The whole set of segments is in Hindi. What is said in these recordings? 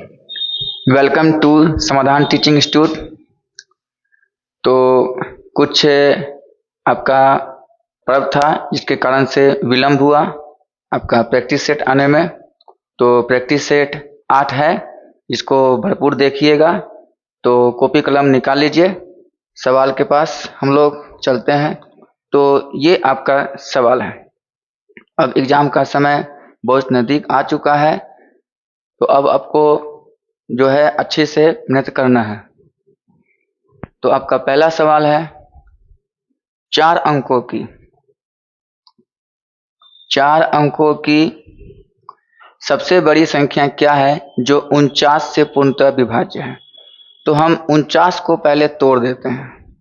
वेलकम टू समाधान टीचिंग इंस्टीट्यूट। तो कुछ आपका पर्व था जिसके कारण से विलंब हुआ आपका प्रैक्टिस सेट आने में। तो प्रैक्टिस सेट 8 है, इसको भरपूर देखिएगा। तो कॉपी कलम निकाल लीजिए, सवाल के पास हम लोग चलते हैं। तो ये आपका सवाल है। अब एग्ज़ाम का समय बहुत नज़दीक आ चुका है, तो अब आपको जो है अच्छे से मेहनत करना है। तो आपका पहला सवाल है 4 अंकों की सबसे बड़ी संख्या क्या है जो 49 से पूर्णतः विभाज्य है। तो हम 49 को पहले तोड़ देते हैं।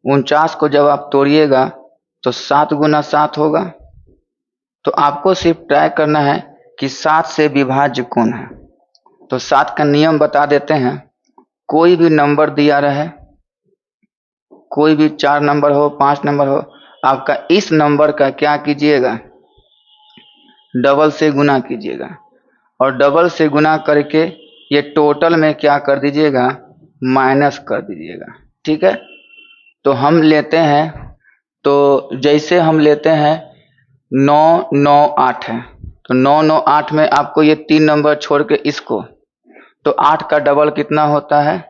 49 को जब आप तोड़िएगा तो 7 गुना 7 होगा। तो आपको सिर्फ ट्राई करना है कि 7 से विभाज्य कौन है। तो 7 का नियम बता देते हैं। कोई भी नंबर दिया रहे, कोई भी 4 नंबर हो, 5 नंबर हो, आपका इस नंबर का क्या कीजिएगा, डबल से गुना कीजिएगा। और डबल से गुना करके ये टोटल में क्या कर दीजिएगा, माइनस कर दीजिएगा। ठीक है। तो हम लेते हैं, तो जैसे हम लेते हैं 9 9 8 है, तो 9 9 8 में आपको ये 3 नंबर छोड़ के इसको, तो 8 का डबल कितना होता है,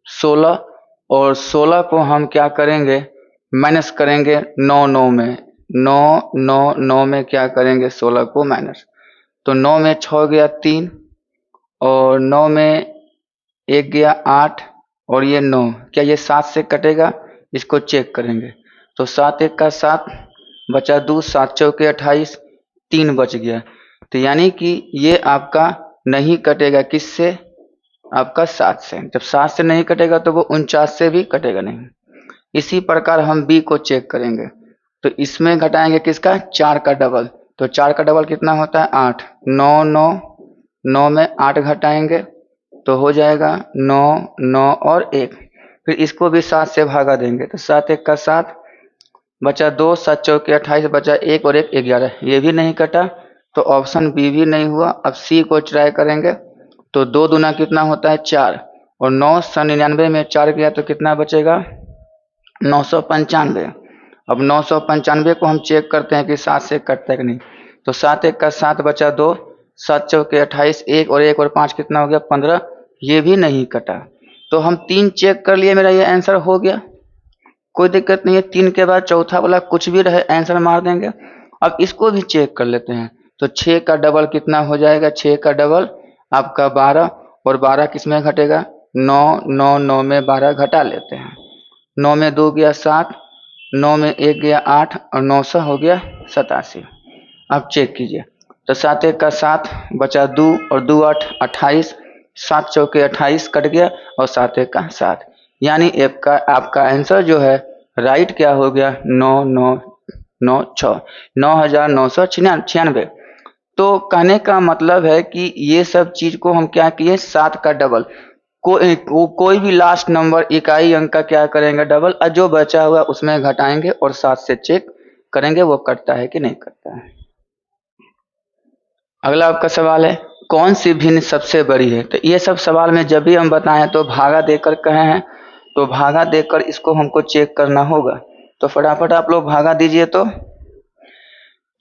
16। और 16 को हम क्या करेंगे, माइनस करेंगे 9 9 में। 9 9 9 में क्या करेंगे, 16 को माइनस। तो 9 में 6 गया 3, और 9 में 1 गया 8, और ये 9, क्या ये 7 से कटेगा, इसको चेक करेंगे। तो 7 1 का 7 बचा 2, 7 चौके 28, 3 बच गया। तो यानी कि ये आपका नहीं कटेगा, किससे, आपका 7 से। जब 7 से नहीं कटेगा तो वो 49 से भी कटेगा नहीं। इसी प्रकार हम बी को चेक करेंगे। तो इसमें घटाएंगे किसका, 4 का डबल। तो 4 का डबल कितना होता है, 8। 9 9 9 में 8 घटाएंगे तो हो जाएगा 9 9 और 1। फिर इसको भी 7 से भागा देंगे, तो 7 1 का 7 बचा 2, 7 चौके 28 बचा 1 और 1 11, ये भी नहीं कटा। तो ऑप्शन बी भी नहीं हुआ। अब सी को ट्राई करेंगे। तो 2 दूना कितना होता है, 4, और 999 में 4 गया तो कितना बचेगा, 995। अब 995 को हम चेक करते हैं कि 7 से कटता है कि नहीं। तो 7 1 का 7 बचा 2, 7 चौके 28, 1 और 5 कितना हो गया, 15, ये भी नहीं कटा। तो हम 3 चेक कर लिए, मेरा ये आंसर हो गया, कोई दिक्कत नहीं है। 3 के बाद चौथा वाला कुछ भी रहे आंसर मार देंगे। अब इसको भी चेक कर लेते हैं। तो 6 का डबल कितना हो जाएगा, 6 का डबल आपका 12, और 12 किस में घटेगा, 9 9 9 में 12 घटा लेते हैं। 9 में 2 गया 7, 9 में 1 गया 8, और 9 से हो गया 87। अब चेक कीजिए। तो 7 1 का 7 बचा 2, और 2 8 28, 7 चौके 28 कट गया, और 7 1 का 7। यानी आपका आंसर जो है राइट क्या हो गया, 9,996। तो कहने का मतलब है कि ये सब चीज को हम क्या किए, 7 का डबल, कोई भी लास्ट नंबर इकाई अंक का क्या करेंगे, डबल, और जो बचा हुआ उसमें घटाएंगे और 7 से चेक करेंगे वो कटता है कि नहीं कटता है। अगला आपका सवाल है कौन सी भिन्न सबसे बड़ी है। तो ये सब सवाल में जब भी हम बताएं तो भागा देकर कहे हैं, तो भागा देकर इसको हमको चेक करना होगा। तो फटाफट आप लोग भागा दीजिए। तो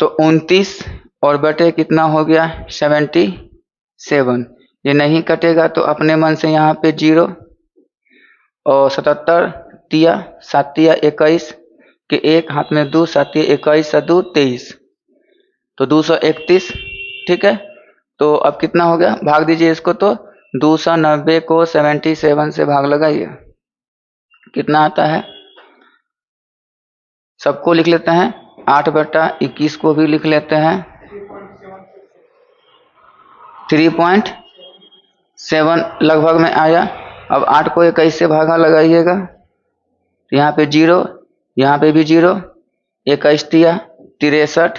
29 और बटे कितना हो गया, 77। ये नहीं कटेगा तो अपने मन से यहाँ पे 0, और 77 तिया 7 तिया 21 के 1 हाथ में 2, 7 तिया 21 2 23, तो 231। ठीक है। तो अब कितना हो गया, भाग दीजिए इसको। तो 290 को 77 से भाग लगाइए, कितना आता है, सबको लिख लेते हैं। 8/21 को भी लिख लेते हैं, 3.7 लगभग में आया। अब 8 को 21 से भागा लगाइएगा, तो यहाँ पे 0, यहाँ पे भी 0, 21 तिया 63,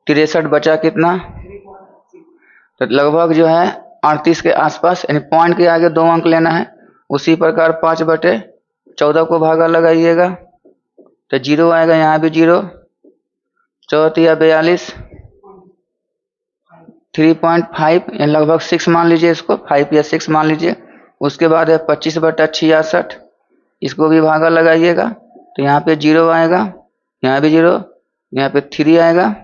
63 बचा कितना, तो लगभग जो है 38 के आसपास, यानी पॉइंट के आगे 2 अंक लेना है। उसी प्रकार 5/14 को भागा लगाइएगा, तो 0 आएगा, यहाँ भी 0, 4 तिया 42, 3.5 या लगभग 6 मान लीजिए, इसको 5 या 6 मान लीजिए। उसके बाद है 25/66, इसको भी भागा लगाइएगा तो यहाँ पे 0 आएगा, यहाँ भी 0, यहाँ पे 3 आएगा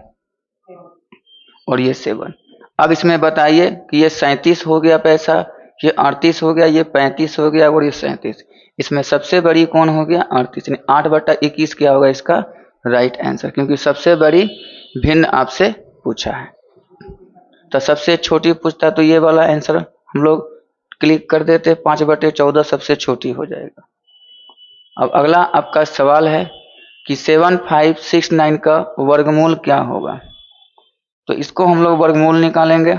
और ये 7। अब इसमें बताइए कि ये 37 हो गया पैसा, ये 38 हो गया, ये 35 हो गया और ये 37। इसमें सबसे बड़ी कौन हो गया? 38। 8/21 क्या होगा इसका राइट आंसर, क्योंकि सबसे बड़ी भिन्न आपसे पूछा है। तो सबसे छोटी पूछता तो ये वाला आंसर हम लोग क्लिक कर देते, 5/14 सबसे छोटी हो जाएगा। अब अगला आपका सवाल है कि 7569 का वर्गमूल क्या होगा। तो इसको हम लोग वर्गमूल निकालेंगे।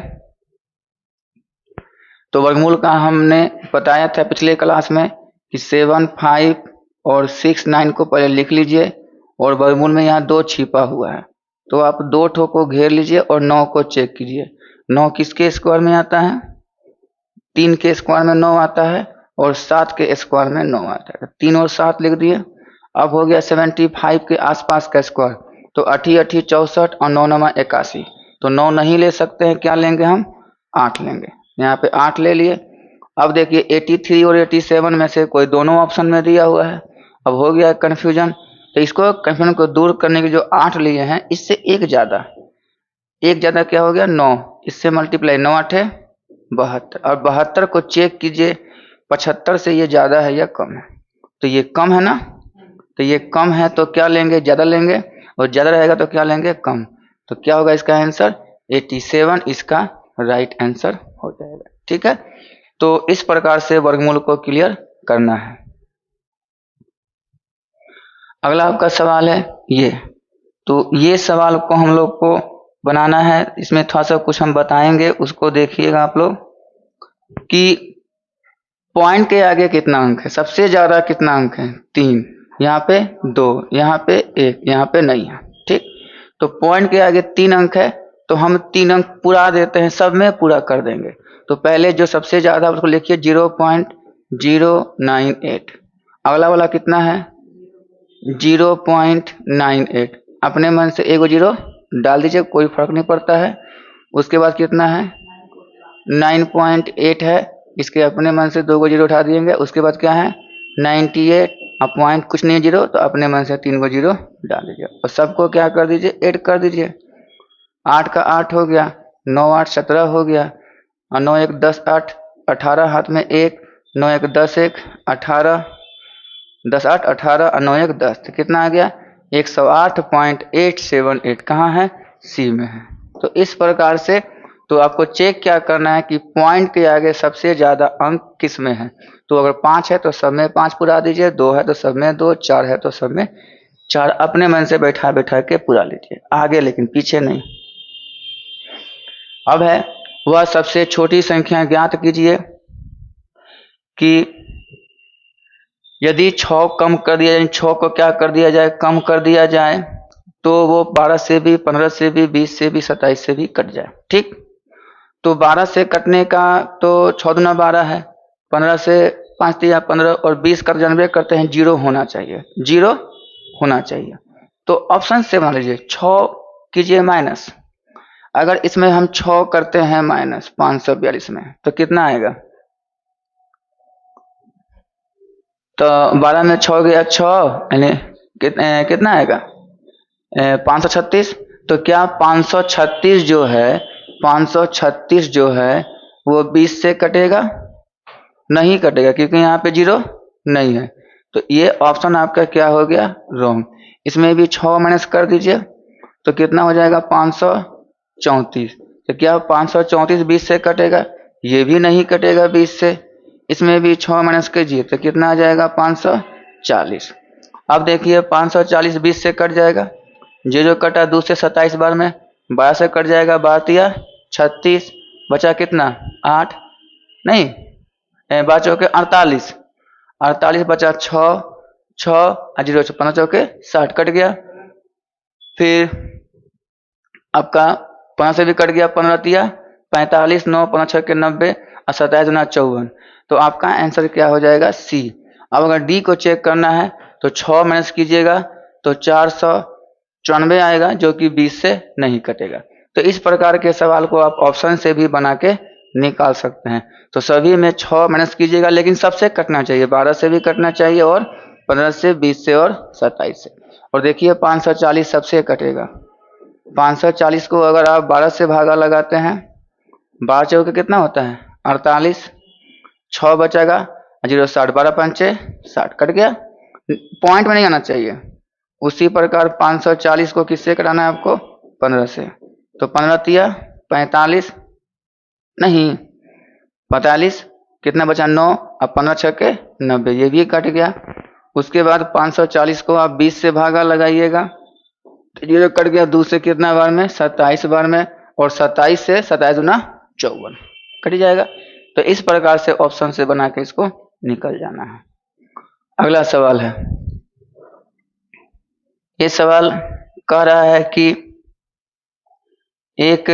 तो वर्गमूल का हमने बताया था पिछले क्लास में कि 75 और 69 को पहले लिख लीजिए और वर्गमूल में यहाँ 2 छिपा हुआ है, तो आप 2 ठो को घेर लीजिए और 9 को चेक कीजिए। 9 किसके स्क्वायर में आता है? 3 के स्क्वायर में 9 आता है और 7 के स्क्वायर में 9 आता है। 3 और 7 लिख दिए। अब हो गया 75 के आसपास का स्क्वायर, तो 8 8 64 और 9 9 81। तो 9 नहीं ले सकते हैं, क्या लेंगे हम? 8 लेंगे। यहाँ पे 8 ले लिए। अब देखिए 83 और 87 में से कोई दोनों ऑप्शन में दिया हुआ है। अब हो गया कन्फ्यूजन। तो इसको कन्फ्यूजन को दूर करने के जो 8 लिए हैं, इससे एक ज़्यादा क्या हो गया? 9। इससे मल्टीप्लाई, 9 8 72 और 72 को चेक कीजिए 75 से ये ज़्यादा है या कम है? तो ये कम है ना, तो ये कम है तो क्या लेंगे? ज़्यादा लेंगे, और ज़्यादा रहेगा तो क्या लेंगे? कम। तो क्या होगा इसका आंसर? 87 इसका राइट आंसर हो जाएगा। ठीक है, तो इस प्रकार से वर्गमूल को क्लियर करना है। अगला आपका सवाल है ये। तो ये सवाल को हम लोग को बनाना है, इसमें थोड़ा सा कुछ हम बताएंगे, उसको देखिएगा आप लोग कि पॉइंट के आगे कितना अंक है, सबसे ज्यादा कितना अंक है? 3, यहाँ पे 2, यहाँ पे 1, यहाँ पे नहीं है। ठीक, तो पॉइंट के आगे 3 अंक है तो हम 3 अंक पूरा देते हैं, सब में पूरा कर देंगे। तो पहले जो सबसे ज्यादा उसको लिखिए 0.098। अगला वाला कितना है? 0.98। अपने मन से एक 0 डाल दीजिए, कोई फर्क नहीं पड़ता है। उसके बाद कितना है? 9.8 है, इसके अपने मन से 2 0 उठा दिएंगे। उसके बाद क्या है? 98। अब पॉइंट कुछ नहीं 0, तो अपने मन से 3 0 डाल दीजिए और सबको क्या कर दीजिए? ऐड कर दीजिए। 8 का 8 हो गया, 9 8 17 हो गया, और 9 1 10 8 18 हाथ में 1, 9 1 10 1 18, 10 8 18 और 9 1 10, तो कितना आ गया? 108.878। कहाँ है? सी में है। तो इस प्रकार से तो आपको चेक क्या करना है कि पॉइंट के आगे सबसे ज्यादा अंक किस में है। तो अगर 5 है तो सब में 5 पूरा दीजिए, 2 है तो सब में 2, 4 है तो सब में 4, अपने मन से बैठा बैठा के पूरा लीजिए, आगे लेकिन पीछे नहीं। अब है वह सबसे छोटी संख्या ज्ञात कीजिए कि यदि 6 कम कर दिया जाए, 6 को क्या कर दिया जाए? कम कर दिया जाए, तो वो 12 से भी, 15 से भी, 20 से भी, 27 से भी कट जाए। ठीक, तो 12 से कटने का तो 6 दूना 12 है, 15 से 5 दिया 15 और 20 कर जानबे करते हैं, 0 होना चाहिए, 0 होना चाहिए। तो ऑप्शन से मान लीजिए 6 कीजिए माइनस। अगर इसमें हम 6 करते हैं माइनस 542 में, तो कितना आएगा? तो 12 में 6 गया 6, यानी कितना आएगा? 536। तो क्या 536 जो है, 536 जो है वो 20 से कटेगा? नहीं कटेगा, क्योंकि यहाँ पे 0 नहीं है। तो ये ऑप्शन आपका क्या हो गया? रॉन्ग। इसमें भी 6 माइनस कर दीजिए तो कितना हो जाएगा? 534। तो क्या 534 20 से कटेगा? ये भी नहीं कटेगा 20 से। इसमें भी 6 माइनस कीजिए तो कितना आ जाएगा? 540। अब देखिए 540 20 से कट जाएगा, जो कटा 2 से 27 बार में, 12 से कट जाएगा, 12 तिया 36, बचा कितना? 8 नहीं, 12 चौके 48, 48 बचा 6, 6 0 15 चौके 60 कट गया। फिर आपका 5 से भी कट गया, 15 तिया 45, 9 5 6 के 90 और 27 गुना 54। तो आपका आंसर क्या हो जाएगा? सी। अब अगर डी को चेक करना है तो 6 माइनस कीजिएगा तो 494 आएगा, जो कि 20 से नहीं कटेगा। तो इस प्रकार के सवाल को आप ऑप्शन से भी बना के निकाल सकते हैं। तो सभी में 6 माइनस कीजिएगा, लेकिन सबसे कटना चाहिए, 12 से भी कटना चाहिए और 15 से, 20 से और 27 से। और देखिए 540 सबसे कटेगा। 540 को अगर आप 12 से भागा लगाते हैं, 12 चौके कितना होता है 48, 6 बचेगा, 0 60, 12 पंचे 60, कट गया। पॉइंट में नहीं आना चाहिए। उसी प्रकार 540 को किससे कराना है आपको, 15 से। तो 15 तिया 45, नहीं 45, कितना बचा 9, अब 15 छक्के 90, ये भी कट गया। उसके बाद 540 को आप 20 से भागा लगाइएगा, तो ये कट गया। 2 से कितना बार में, 27 बार में, और 27 से 27 दूना 54, कट जाएगा। तो इस प्रकार से ऑप्शन से बना के इसको निकल जाना है। अगला सवाल है, ये सवाल कह रहा है कि एक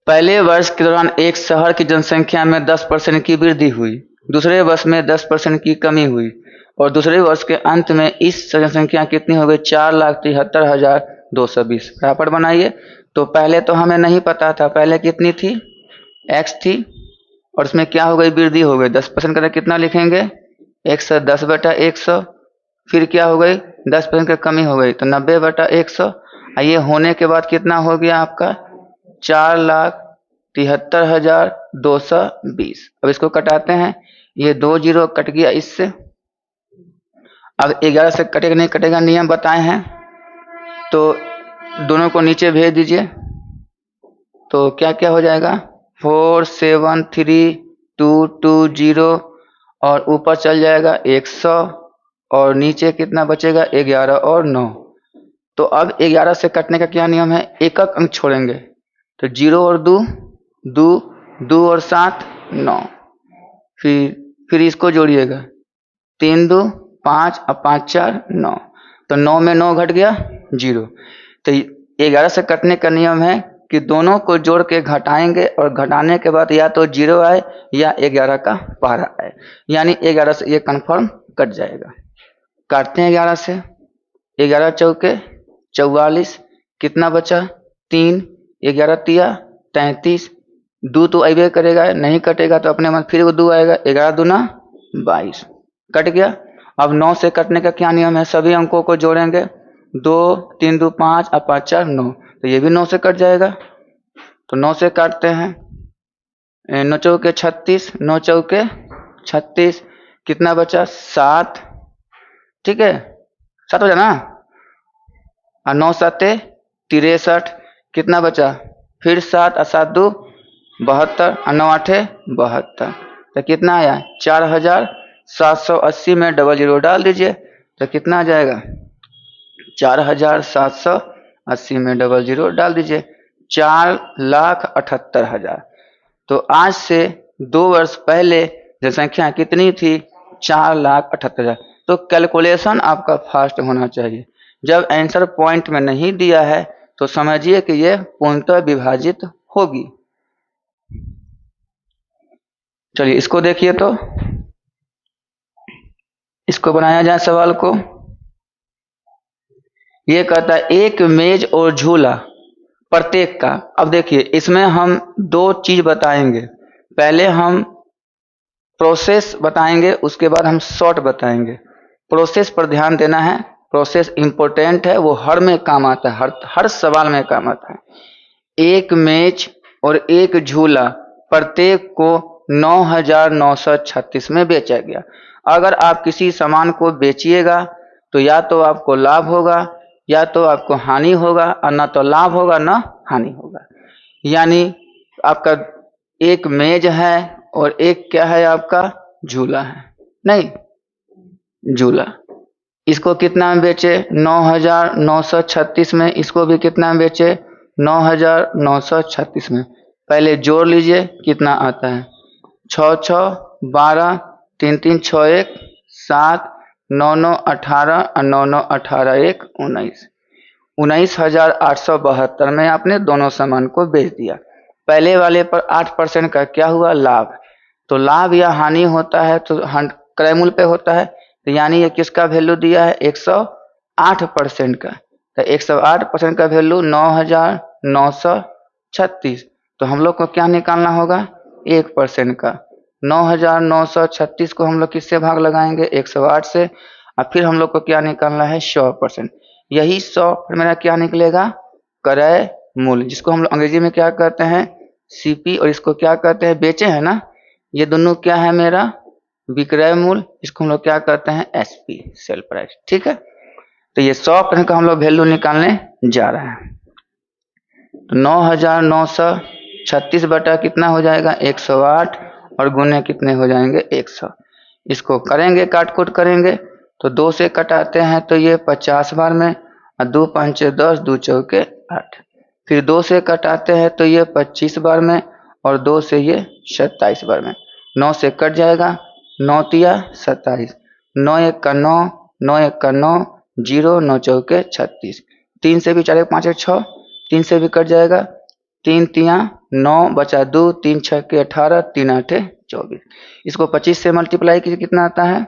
पहले वर्ष के दौरान एक शहर की जनसंख्या में 10% की वृद्धि हुई, दूसरे वर्ष में 10% की कमी हुई, और दूसरे वर्ष के अंत में इस जनसंख्या कितनी हो गई, 4,73,220। बराबर बनाइए। तो पहले तो हमें नहीं पता था, पहले कितनी थी, x थी, और उसमें क्या हो गई, वृद्धि हो गई। 10% का कितना लिखेंगे, 110/100। फिर क्या हो गई, 10% की कमी हो गई, तो 90/100। ये होने के बाद कितना हो गया आपका, 4,73,220। अब इसको कटाते हैं, ये 2 जीरो कट गया इससे। अब 11 से कटेगा नहीं कटेगा, नियम बताए हैं, तो दोनों को नीचे भेज दीजिए। तो क्या क्या हो जाएगा, 473,220, और ऊपर चल जाएगा 100, और नीचे कितना बचेगा, 11 और 9। तो अब 11 से कटने का क्या नियम है, एक एक अंक छोड़ेंगे। तो 0 और 2 2, 2 और 7 9, फिर इसको जोड़िएगा, 3 2 5 और 5 4 9। तो 9 में 9 घट गया 0। तो 11 से कटने का नियम है कि दोनों को जोड़ के घटाएंगे, और घटाने के बाद या तो 0 आए या 11 का पहाड़ा आए, यानी 11 से ये कन्फर्म कट जाएगा। काटते हैं 11 से, 11 चौके 44, कितना बचा 3, 11 तिया 33, 2 तो अबे करेगा, नहीं कटेगा तो अपने मन फिर वो 2 आएगा, 11 दूना 22, कट गया। अब 9 से कटने का क्या नियम है, सभी अंकों को जोड़ेंगे, 2 3 2 5 और 5 4 9, तो ये भी 9 से कट जाएगा। तो 9 से काटते हैं, 9 चौके 36, 9 चौके 36, कितना बचा 7, ठीक है 7 हो जाना, और 9 7 63, कितना बचा फिर 7 और 7 2 72, और 9 8 72, तो कितना आया 4,780 में 00 डाल दीजिए, तो कितना आ जाएगा 4,780 में 00 डाल दीजिए, 4,78,000। तो आज से 2 वर्ष पहले जनसंख्या कितनी थी, 4,78,000। तो कैलकुलेशन आपका फास्ट होना चाहिए। जब आंसर पॉइंट में नहीं दिया है तो समझिए कि यह पूर्णतः विभाजित होगी। चलिए इसको देखिए, तो इसको बनाया जाए सवाल को। यह कहता है एक मेज और झूला प्रत्येक का। अब देखिए इसमें हम 2 चीज बताएंगे, पहले हम प्रोसेस बताएंगे, उसके बाद हम शॉर्ट बताएंगे। प्रोसेस पर ध्यान देना है, प्रोसेस इंपॉर्टेंट है, वो हर में काम आता है, हर सवाल में काम आता है। एक मेज और एक झूला प्रत्येक को 9,936 में बेचा गया। अगर आप किसी सामान को बेचिएगा तो या तो आपको लाभ होगा या तो आपको हानि होगा, और ना तो लाभ होगा ना हानि होगा। यानी आपका एक मेज है और एक क्या है, आपका झूला है, नहीं झूला। इसको कितना में बेचे, 9,936 में। इसको भी कितना में बेचे, 9,936 में। पहले जोड़ लीजिए कितना आता है, 6 6 12, 3 3 6 1 7, 9 9 18, और 9 9 18 1 19, 19,872 में आपने दोनों सामान को बेच दिया। पहले वाले पर 8% का क्या हुआ, लाभ। तो लाभ या हानि होता है तो क्रय मूल्य पे होता है, तो यानी ये किसका वैल्यू दिया है, 108% का। तो 108% का वैल्यू 9936। तो हम लोग को क्या निकालना होगा? 1% का। 9936 को हम लोग किससे भाग लगाएंगे? 108 से। और फिर हम लोग को क्या निकालना है? 100%। यही 100 फिर मेरा क्या निकलेगा? क्रय मूल्य, जिसको हम लोग अंग्रेजी में क्या कहते हैं? सीपी, और इसको क्या कहते हैं? बेचे हैं ना, ये दोनों क्या है मेरा? विक्रय मूल्य, इसको हम लोग क्या कहते हैं? SP, sale price. ठीक है, तो ये 100% का हम लोग वैल्यू निकालने जा रहे हैं। तो 9936 बटा कितना हो जाएगा? 108, और गुने कितने हो जाएंगे? 100। इसको करेंगे, काट कूट करेंगे, तो 2 से कटाते हैं तो ये 50 बार में, और 2 पंचे 10, 2 चौके 8। फिर 2 से कटाते हैं तो ये 25 बार में, और 2 से ये 27 बार में। 9 से कट जाएगा, 9 तिया 27, 9 एक का 9, 9 एक का 9, 0, 9 चौके 36। 3 से भी 4 एक 5 एक 6, 3 से भी कट जाएगा, 3 तिया 9 बचा 2, 3 छक्के 18, 3 आठे 24। इसको 25 से मल्टीप्लाई कीजिए, कितना आता है?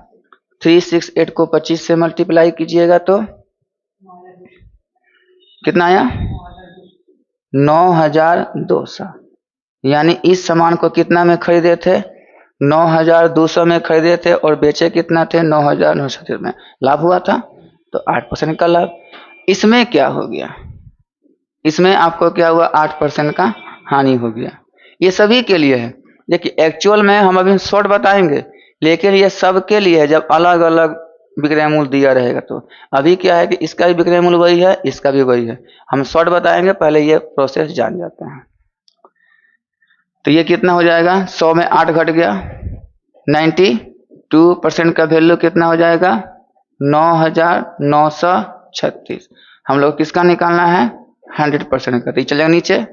368 को 25 से मल्टीप्लाई कीजिएगा तो कितना आया? 9200। यानी इस सामान को कितना में खरीदे थे? 9200 में खरीदे थे, और बेचे कितना थे? 9900 में। लाभ हुआ था, तो 8% का लाभ। इसमें क्या हो गया? इसमें आपको क्या हुआ? 8% का हानि हो गया। ये सभी के लिए है। देखिए एक्चुअल में हम अभी शॉर्ट बताएंगे, लेकिन ये सब के लिए है जब अलग अलग विक्रय मूल्य दिया रहेगा। तो अभी क्या है कि इसका भी विक्रय मूल्य वही है, इसका भी वही है। हम शॉर्ट बताएंगे, पहले ये प्रोसेस जान जाते हैं। तो ये कितना हो जाएगा? 100 में 8 घट गया, 92% का वैल्यू कितना हो जाएगा? 9936। हम लोग किसका निकालना है? 100% का। तो चलेगा नीचे,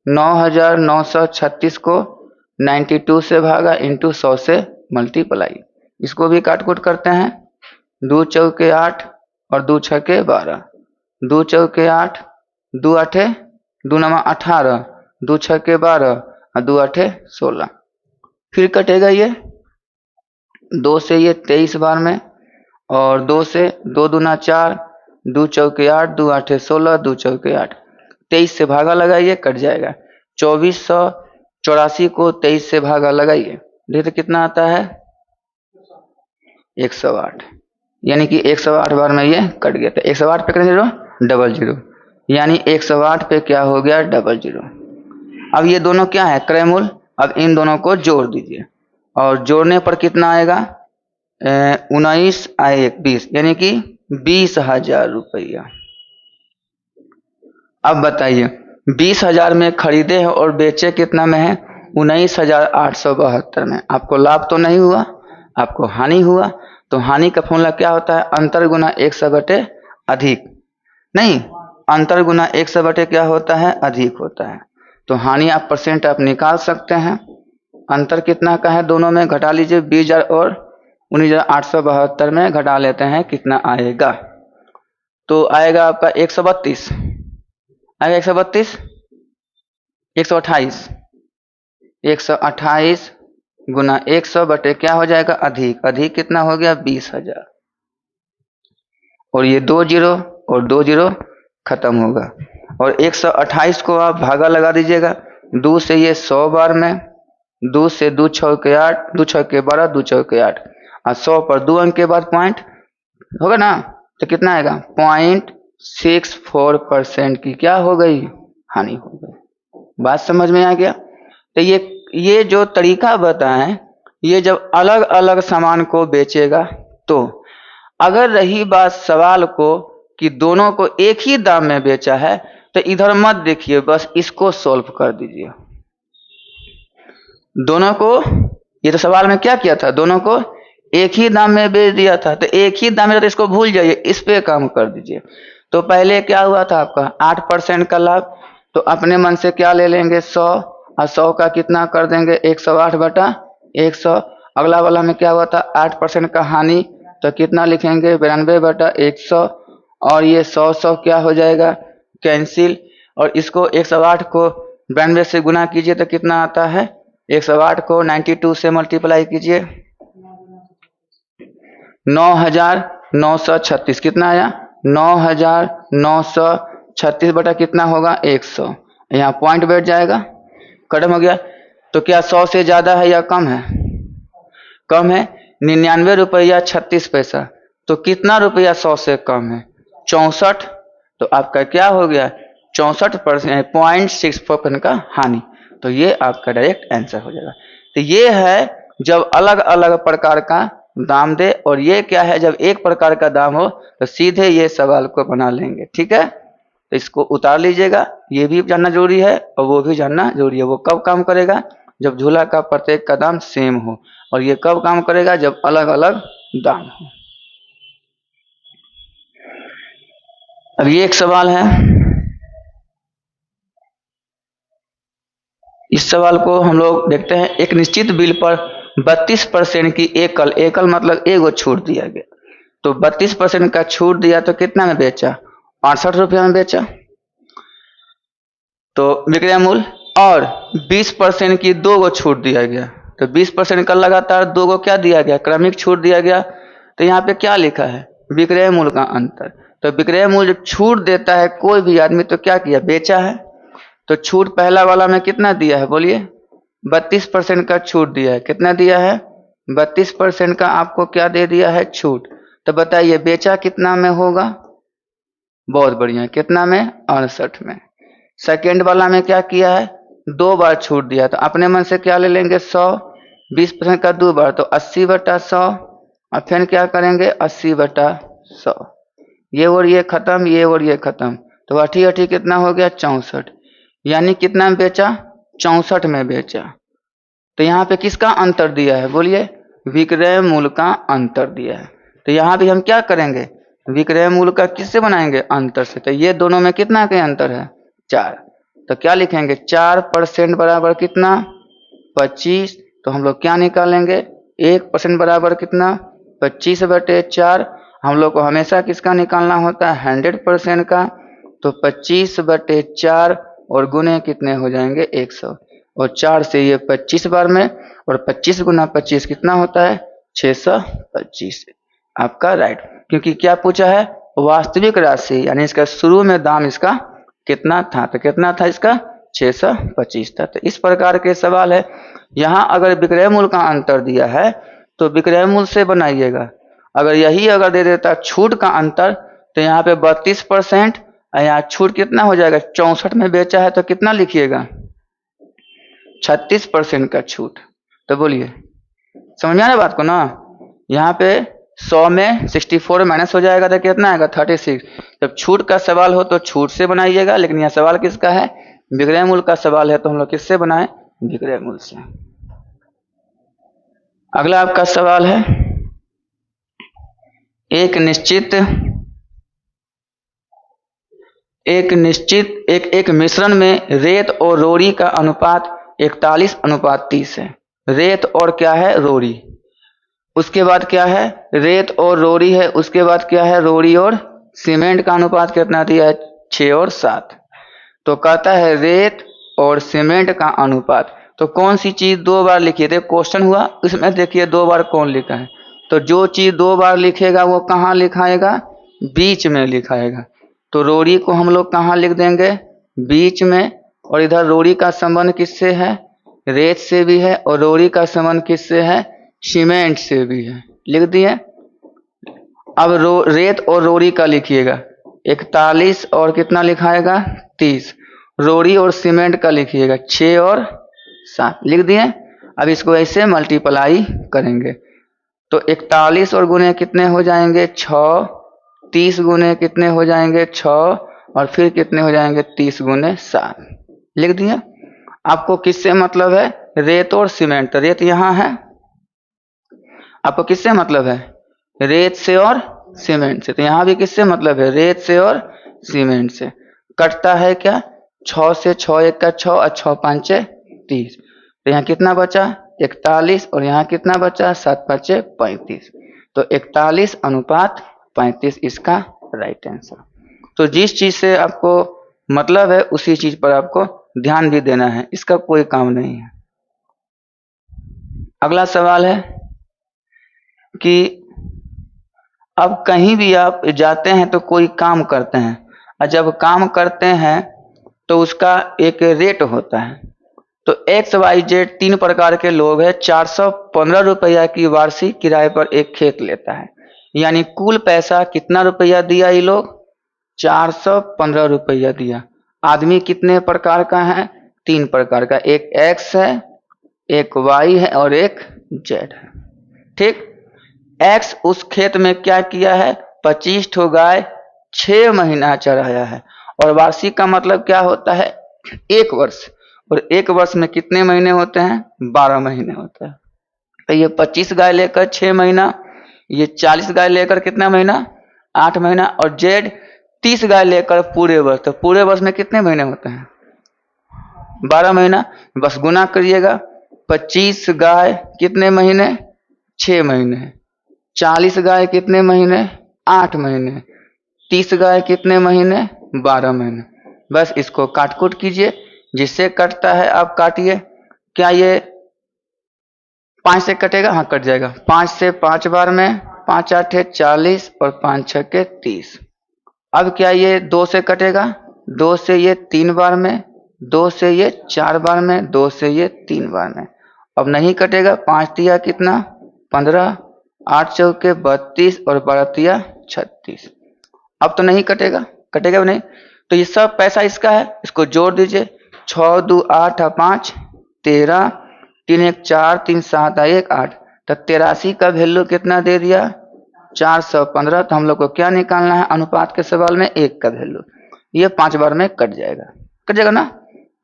9936 को 92 से भागा इंटू 100 से मल्टीप्लाई। इसको भी काट कूट करते हैं, 2 चौके 8 और 2 छक्के 12, 2 चौके 8, 2 आठे 2 नमा 18, 2 छक्के 12, और 2 आठे 16। फिर कटेगा ये 2 से ये 23 बार में, और 2 से 2 दूना 4, 2 चौके 8, 2 आठे 16, 2 चौके 8। 23 से भागा लगाइए, कट जाएगा। 2484 को 23 से भागा लगाइए, देखिए कितना आता है? 108। यानी कि 108 बार में ये कट गया था। 108 पे कितना जीरो? Double zero. यानी 108 पे क्या हो गया? Double zero. अब ये दोनों क्या है? क्रय मूल्य। अब इन दोनों को जोड़ दीजिए, और जोड़ने पर कितना आएगा? 19 आए 20, यानी कि 20,000 रुपया। अब बताइए 20,000 में खरीदे हैं और बेचे कितना में है? 19,872 में। आपको लाभ तो नहीं हुआ, आपको हानि हुआ। तो हानि का फॉर्मूला क्या होता है? अंतर गुना 100 बटे अधिक। नहीं, अंतर गुना 100 बटे क्या होता है? अधिक होता है। तो हानि आप परसेंट आप निकाल सकते हैं। अंतर कितना का है दोनों में? घटा लीजिए, 20,000 और 19,872 में घटा लेते हैं, कितना आएगा? तो आएगा आपका 132 आएगा, 132, 128, 128 गुना 100 बटे क्या हो जाएगा? अधिक। अधिक कितना हो गया? 20,000। और ये 2 जीरो और 2 जीरो खत्म होगा, और 128 को आप भागा लगा दीजिएगा। 2 से ये 100 बार में, 2 से 2 छक्के 8, 2 छक्के 12, 2 चौके 8, और 100 पर 2 अंक के बाद पॉइंट होगा ना, तो कितना आएगा? 0.64% की क्या हो गई? हानि हो गई। बात समझ में आ गया? तो ये जो तरीका बताएं, ये जब अलग अलग सामान को बेचेगा। तो अगर रही बात सवाल को कि दोनों को एक ही दाम में बेचा है, तो इधर मत देखिए, बस इसको सॉल्व कर दीजिए। दोनों को, ये तो सवाल में क्या किया था? दोनों को एक ही दाम में बेच दिया था। तो एक ही दाम में, तो इसको भूल जाइए, इस पे काम कर दीजिए। तो पहले क्या हुआ था आपका? 8% का लाभ। तो अपने मन से क्या ले लेंगे? 100, और 100 का कितना कर देंगे? 108 बटा 100। अगला वाला में क्या हुआ था? 8% का हानि। तो कितना लिखेंगे? 92 बटा 100। और ये 100 क्या हो जाएगा? कैंसिल। और इसको 108 को 92 से गुना कीजिए तो कितना आता है? 108 को 92 से मल्टीप्लाई कीजिए, 9,936। कितना आया? 9,936 बटा कितना होगा 100। यहाँ पॉइंट बैठ जाएगा, खत्म हो गया। तो क्या 100 से ज़्यादा है या कम है? कम है। 99 रुपया 36 पैसा। तो कितना रुपया 100 से कम है? 64। तो आपका क्या हो गया? 64% 0.64% का हानि। तो ये आपका डायरेक्ट आंसर हो जाएगा। तो ये है जब अलग अलग प्रकार का दाम दे, और ये क्या है जब एक प्रकार का दाम हो तो सीधे ये सवाल को बना लेंगे। ठीक है, तो इसको उतार लीजिएगा। ये भी जानना जरूरी है और वो भी जानना जरूरी है। वो कब काम करेगा? जब झूला का प्रत्येक का दाम सेम हो। और ये कब काम करेगा? जब अलग अलग दाम हो। अब ये एक सवाल है, इस सवाल को हम लोग देखते हैं। एक निश्चित बिल पर 32% की एकल मतलब एगो छूट दिया गया। तो 32% का छूट दिया तो कितना में बेचा? 68 रुपया में बेचा। तो विक्रय मूल्य। और 20% की 2 गो छूट दिया गया। तो 20% का लगातार 2 गो क्या दिया गया? क्रमिक छूट दिया गया। तो यहाँ पे क्या लिखा है? विक्रय मूल्य का अंतर। तो विक्रय मूल्य जब छूट देता है कोई भी आदमी तो क्या किया? बेचा है। तो छूट पहला वाला में कितना दिया है बोलिए? 32% का छूट दिया है। कितना दिया है? 32% का आपको क्या दे दिया है? छूट। तो बताइए बेचा कितना में होगा? बहुत बढ़िया, कितना में? 68 में। सेकेंड वाला में क्या किया है? 2 बार छूट दिया। तो अपने मन से क्या ले लेंगे? 100। 20% का 2 बार तो 80 बटा 100। और फिर क्या करेंगे? 80 बटा 100। ये और ये खत्म, ये और ये खत्म। तो 80 कितना हो गया? 64। यानी कितना में बेचा? 64 में बेचा। तो यहाँ पे किसका अंतर दिया है बोलिए? विक्रय मूल्य का अंतर दिया है। तो यहाँ भी हम क्या करेंगे? विक्रय मूल्य का किससे बनाएंगे? अंतर से। तो ये दोनों में कितना के अंतर है? 4। तो क्या लिखेंगे? 4% बराबर कितना? 25। तो हम लोग क्या निकालेंगे? 1% बराबर कितना? 25 बटे 4। हम लोग को हमेशा किसका निकालना होता है? 100% का। तो 25 बटे 4 और गुने कितने हो जाएंगे? 100। और 4 से ये 25 बार में, और 25 गुना 25 कितना होता है? 625। आपका राइट। क्योंकि क्या पूछा है? वास्तविक राशि, यानी इसका शुरू में दाम इसका कितना था? तो कितना था इसका? 625 था। तो इस प्रकार के सवाल है। यहाँ अगर विक्रय मूल्य का अंतर दिया है तो विक्रय मूल्य से बनाइएगा। अगर यही अगर दे देता छूट का अंतर, तो यहाँ पे 32%, यहाँ छूट कितना हो जाएगा? 64 में बेचा है तो कितना लिखिएगा? 36% का छूट। तो बोलिए समझ में आ रहा बात को ना? यहाँ पे 100 में 64 माइनस हो जाएगा तो कितना आएगा? 36। जब छूट का सवाल हो तो छूट से बनाइएगा, लेकिन यह सवाल किसका है? विक्रय मूल्य का सवाल है, तो हम लोग किससे बनाए? विक्रय मूल्य से। अगला आपका सवाल है, एक मिश्रण में रेत और रोड़ी का अनुपात 41:30 है। रेत और क्या है? रोड़ी। उसके बाद क्या है? रेत और रोड़ी है। उसके बाद क्या है? रोड़ी और सीमेंट का अनुपात कितना दिया है? 6 और 7। तो कहता है रेत और सीमेंट का अनुपात। तो कौन सी चीज 2 बार लिखी थे? क्वेश्चन हुआ, इसमें देखिए 2 बार कौन लिखा है। तो जो चीज 2 बार लिखेगा वो कहाँ लिखाएगा? बीच में लिखाएगा। तो रोड़ी को हम लोग कहाँ लिख देंगे? बीच में। और इधर रोड़ी का संबंध किससे है? रेत से भी है। और रोड़ी का संबंध किससे है? सीमेंट से भी है। लिख दिए। अब रेत और रोड़ी का लिखिएगा। 41 और कितना लिखाएगा? 30। रोड़ी और सीमेंट का लिखिएगा 6 और 7। लिख दिए। अब इसको ऐसे मल्टीप्लाई करेंगे तो 41 और गुने कितने हो जाएंगे? 6। 30 गुने कितने हो जाएंगे? 6। और फिर कितने हो जाएंगे? 30 गुने 7। लिख दिए। आपको किससे मतलब है? रेत और सीमेंट। तो रेत यहाँ है। आपको किससे मतलब है? रेत से और सीमेंट से। तो यहाँ भी किससे मतलब है? रेत से और सीमेंट से। कटता है क्या? 6 से 6 1 का 6 और 6 5 30। तो यहाँ कितना बचा? 41। और यहाँ कितना बचा? 7 5 35। तो 41:35 इसका राइट आंसर। तो जिस चीज से आपको मतलब है उसी चीज पर आपको ध्यान भी देना है, इसका कोई काम नहीं है। अगला सवाल है कि अब कहीं भी आप जाते हैं तो कोई काम करते हैं, और जब काम करते हैं तो उसका एक रेट होता है। तो एक्स वाई जेड 3 प्रकार के लोग हैं, 415 रुपया की वार्षिक किराए पर एक खेत लेता है। यानी कुल पैसा कितना रुपया दिया ये लोग? 415 रुपया दिया। आदमी कितने प्रकार का है? 3 प्रकार का, एक एक्स है, एक वाई है और एक जेड है। ठीक। एक्स उस खेत में क्या किया है? 25 ठो गाय 6 महीना चराया है। और वार्षिक का मतलब क्या होता है? 1 वर्ष। और 1 वर्ष में कितने महीने होते हैं? 12 महीने होते हैं। तो ये 25 गाय लेकर 6 महीना, ये 40 गाय लेकर कितना महीना? 8 महीना। और जेड 30 गाय लेकर पूरे वर्ष। तो पूरे वर्ष में कितने महीने होते हैं? 12 महीना। बस गुना करिएगा। 25 गाय कितने महीने? 6 महीने। 40 गाय कितने महीने? 8 महीने। 30 गाय कितने महीने? 12 महीने। बस इसको काट-कूट कीजिए, जिससे कटता है आप काटिए। क्या ये 5 से कटेगा? हाँ, कट जाएगा। 5 से 5 बार में 5 8 40 और 5 6 30। अब क्या ये 2 से कटेगा? 2 से ये 3 बार में, 2 से ये 4 बार में, 2 से ये 3 बार में। अब नहीं कटेगा। 5 तिया कितना? 15, 8 चौके 32 और 12 तिया 36। अब तो नहीं कटेगा, कटेगा भी नहीं। तो ये सब पैसा इसका है, इसको जोड़ दीजिए। 6 2 8 5 13, 3 1 4, 3 7 1 8। तो 83 का वैल्यू कितना दे दिया? 415। तो हम लोग को क्या निकालना है अनुपात के सवाल में? 1 का वैल्यू। ये 5 बार में कट जाएगा, कट जाएगा ना।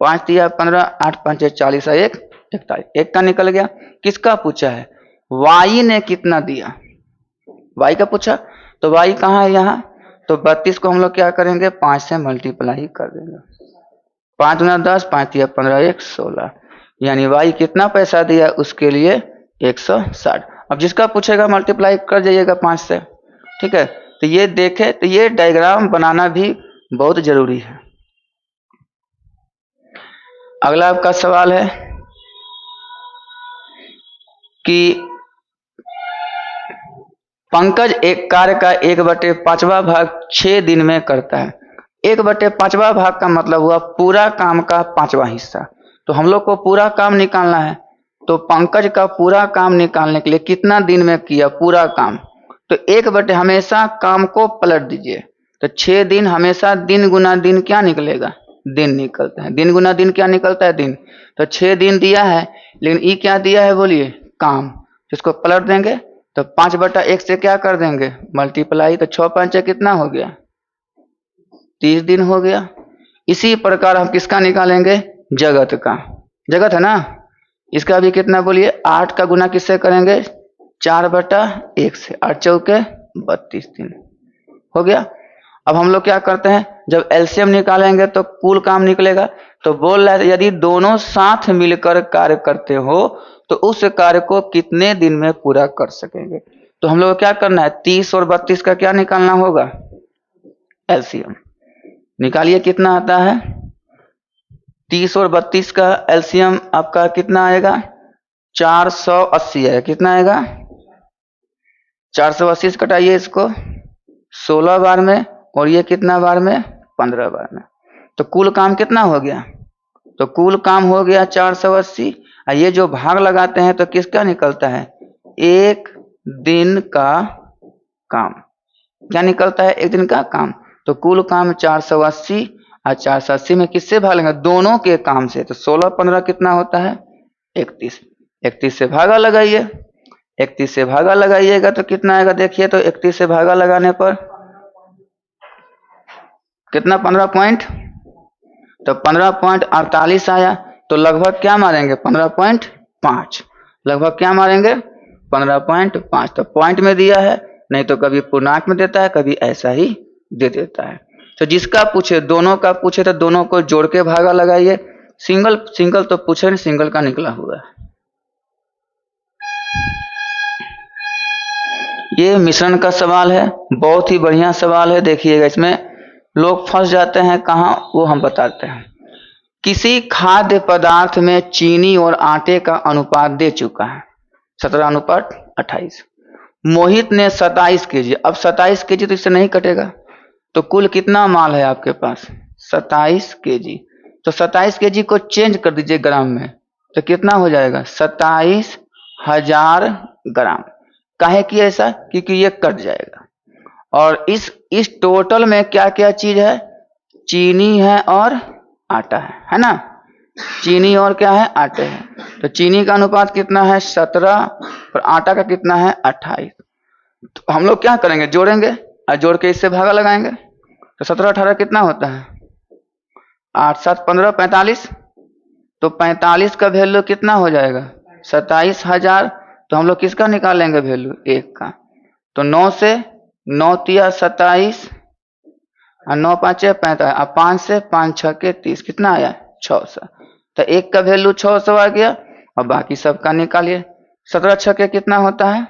5 तिया 15, 8 5 40 1 41। 1 का निकल गया। किसका पूछा है? वाई ने कितना दिया? वाई का पूछा। तो वाई कहाँ है? यहाँ। तो 32 को हम लोग क्या करेंगे? 5 से मल्टीप्लाई कर देंगे। 5 गुना 10, 5 तिया 15 1 16। यानी वाई कितना पैसा दिया? उसके लिए 160। अब जिसका पूछेगा मल्टीप्लाई कर जाइएगा 5 से। ठीक है। तो ये देखे, तो ये डायग्राम बनाना भी बहुत जरूरी है। अगला आपका सवाल है कि पंकज एक कार्य का 1/5वां भाग 6 दिन में करता है। 1/5वां भाग का मतलब हुआ पूरा काम का 5वां हिस्सा। तो हम लोग को पूरा काम निकालना है। तो पंकज का पूरा काम निकालने के लिए कितना दिन में किया पूरा काम? तो 1/, हमेशा काम को पलट दीजिए। तो 6 दिन, हमेशा दिन गुना दिन क्या निकलेगा? दिन निकलता है। दिन गुना दिन क्या निकलता है? दिन। तो 6 दिन दिया है, लेकिन ये क्या दिया है बोलिए? काम। इसको पलट देंगे तो 5/1 से क्या कर देंगे? मल्टीप्लाई। तो 6 5 कितना हो गया? 30 दिन हो गया। इसी प्रकार हम किसका निकालेंगे? जगत का। जगत है ना, इसका भी कितना बोलिए? 8 का गुना किससे करेंगे? 4/1 से। 8 चौके 32 दिन हो गया। अब हम लोग क्या करते हैं? जब एलसीएम निकालेंगे तो कुल काम निकलेगा। तो बोल रहा है यदि दोनों साथ मिलकर कार्य करते हो तो उस कार्य को कितने दिन में पूरा कर सकेंगे? तो हम लोग को क्या करना है? 30 और 32 का क्या निकालना होगा? एलसीएम निकालिए। कितना आता है? 30 और 32 का एलसीएम आपका कितना आएगा? 480 है। कितना आएगा? 480 से कटाइए इसको 16 बार में, और ये कितना बार में? 15 बार में। तो कुल काम कितना हो गया? तो कुल काम हो गया 480। और ये जो भाग लगाते हैं तो किसका निकलता है? 1 दिन का काम। क्या निकलता है? 1 दिन का काम। तो कुल काम 480, और 480 में किससे भाग लेंगे? दोनों के काम से। तो 16 15 कितना होता है? 31। 31 से भागा लगाइए। 31 से भागा लगाइएगा तो कितना आएगा? देखिए तो 31 से भागा लगाने पर कितना? 15 पॉइंट। तो 15.48 आया। तो लगभग क्या मारेंगे? 15.5। लगभग क्या मारेंगे? 15.5। तो पॉइंट में दिया है, नहीं तो कभी पूर्णांक में देता है, कभी ऐसा ही दे देता है। तो जिसका पूछे, दोनों का पूछे तो दोनों को जोड़ के भागा लगाइए। सिंगल सिंगल तो पूछे नहीं, सिंगल का निकला हुआ है। ये मिश्रण का सवाल है, बहुत ही बढ़िया सवाल है। देखिएगा, इसमें लोग फंस जाते हैं कहाँ, वो हम बताते हैं। किसी खाद्य पदार्थ में चीनी और आटे का अनुपात दे चुका है 17:28। मोहित ने 27 केजी। अब 27 केजी तो इससे नहीं कटेगा, तो कुल कितना माल है आपके पास? 27 केजी। तो 27 केजी को चेंज कर दीजिए ग्राम में, तो कितना हो जाएगा? 27,000 ग्राम। काहे कि ऐसा? क्योंकि ये कट जाएगा। और इस टोटल में क्या क्या चीज है? चीनी है और आटा है ना? चीनी और क्या है? आटे है। तो चीनी का अनुपात कितना है? 17 और आटा का कितना है? 28। तो हम लोग क्या करेंगे? जोड़ेंगे और जोड़ के इससे भागा लगाएंगे। तो 17 18 कितना होता है? 8 7 15 45। तो 45 का वैल्यू कितना हो जाएगा? 27,000। तो हम लोग किसका निकालेंगे वैल्यू? 1 का। तो 9 से 9 तिया 27 और 9 5 45 और 5 से 5 6 के 30। कितना आया? 600। तो 1 का वैल्यू 600 आ गया और बाकी सबका निकालिए। 17 6 के कितना होता है?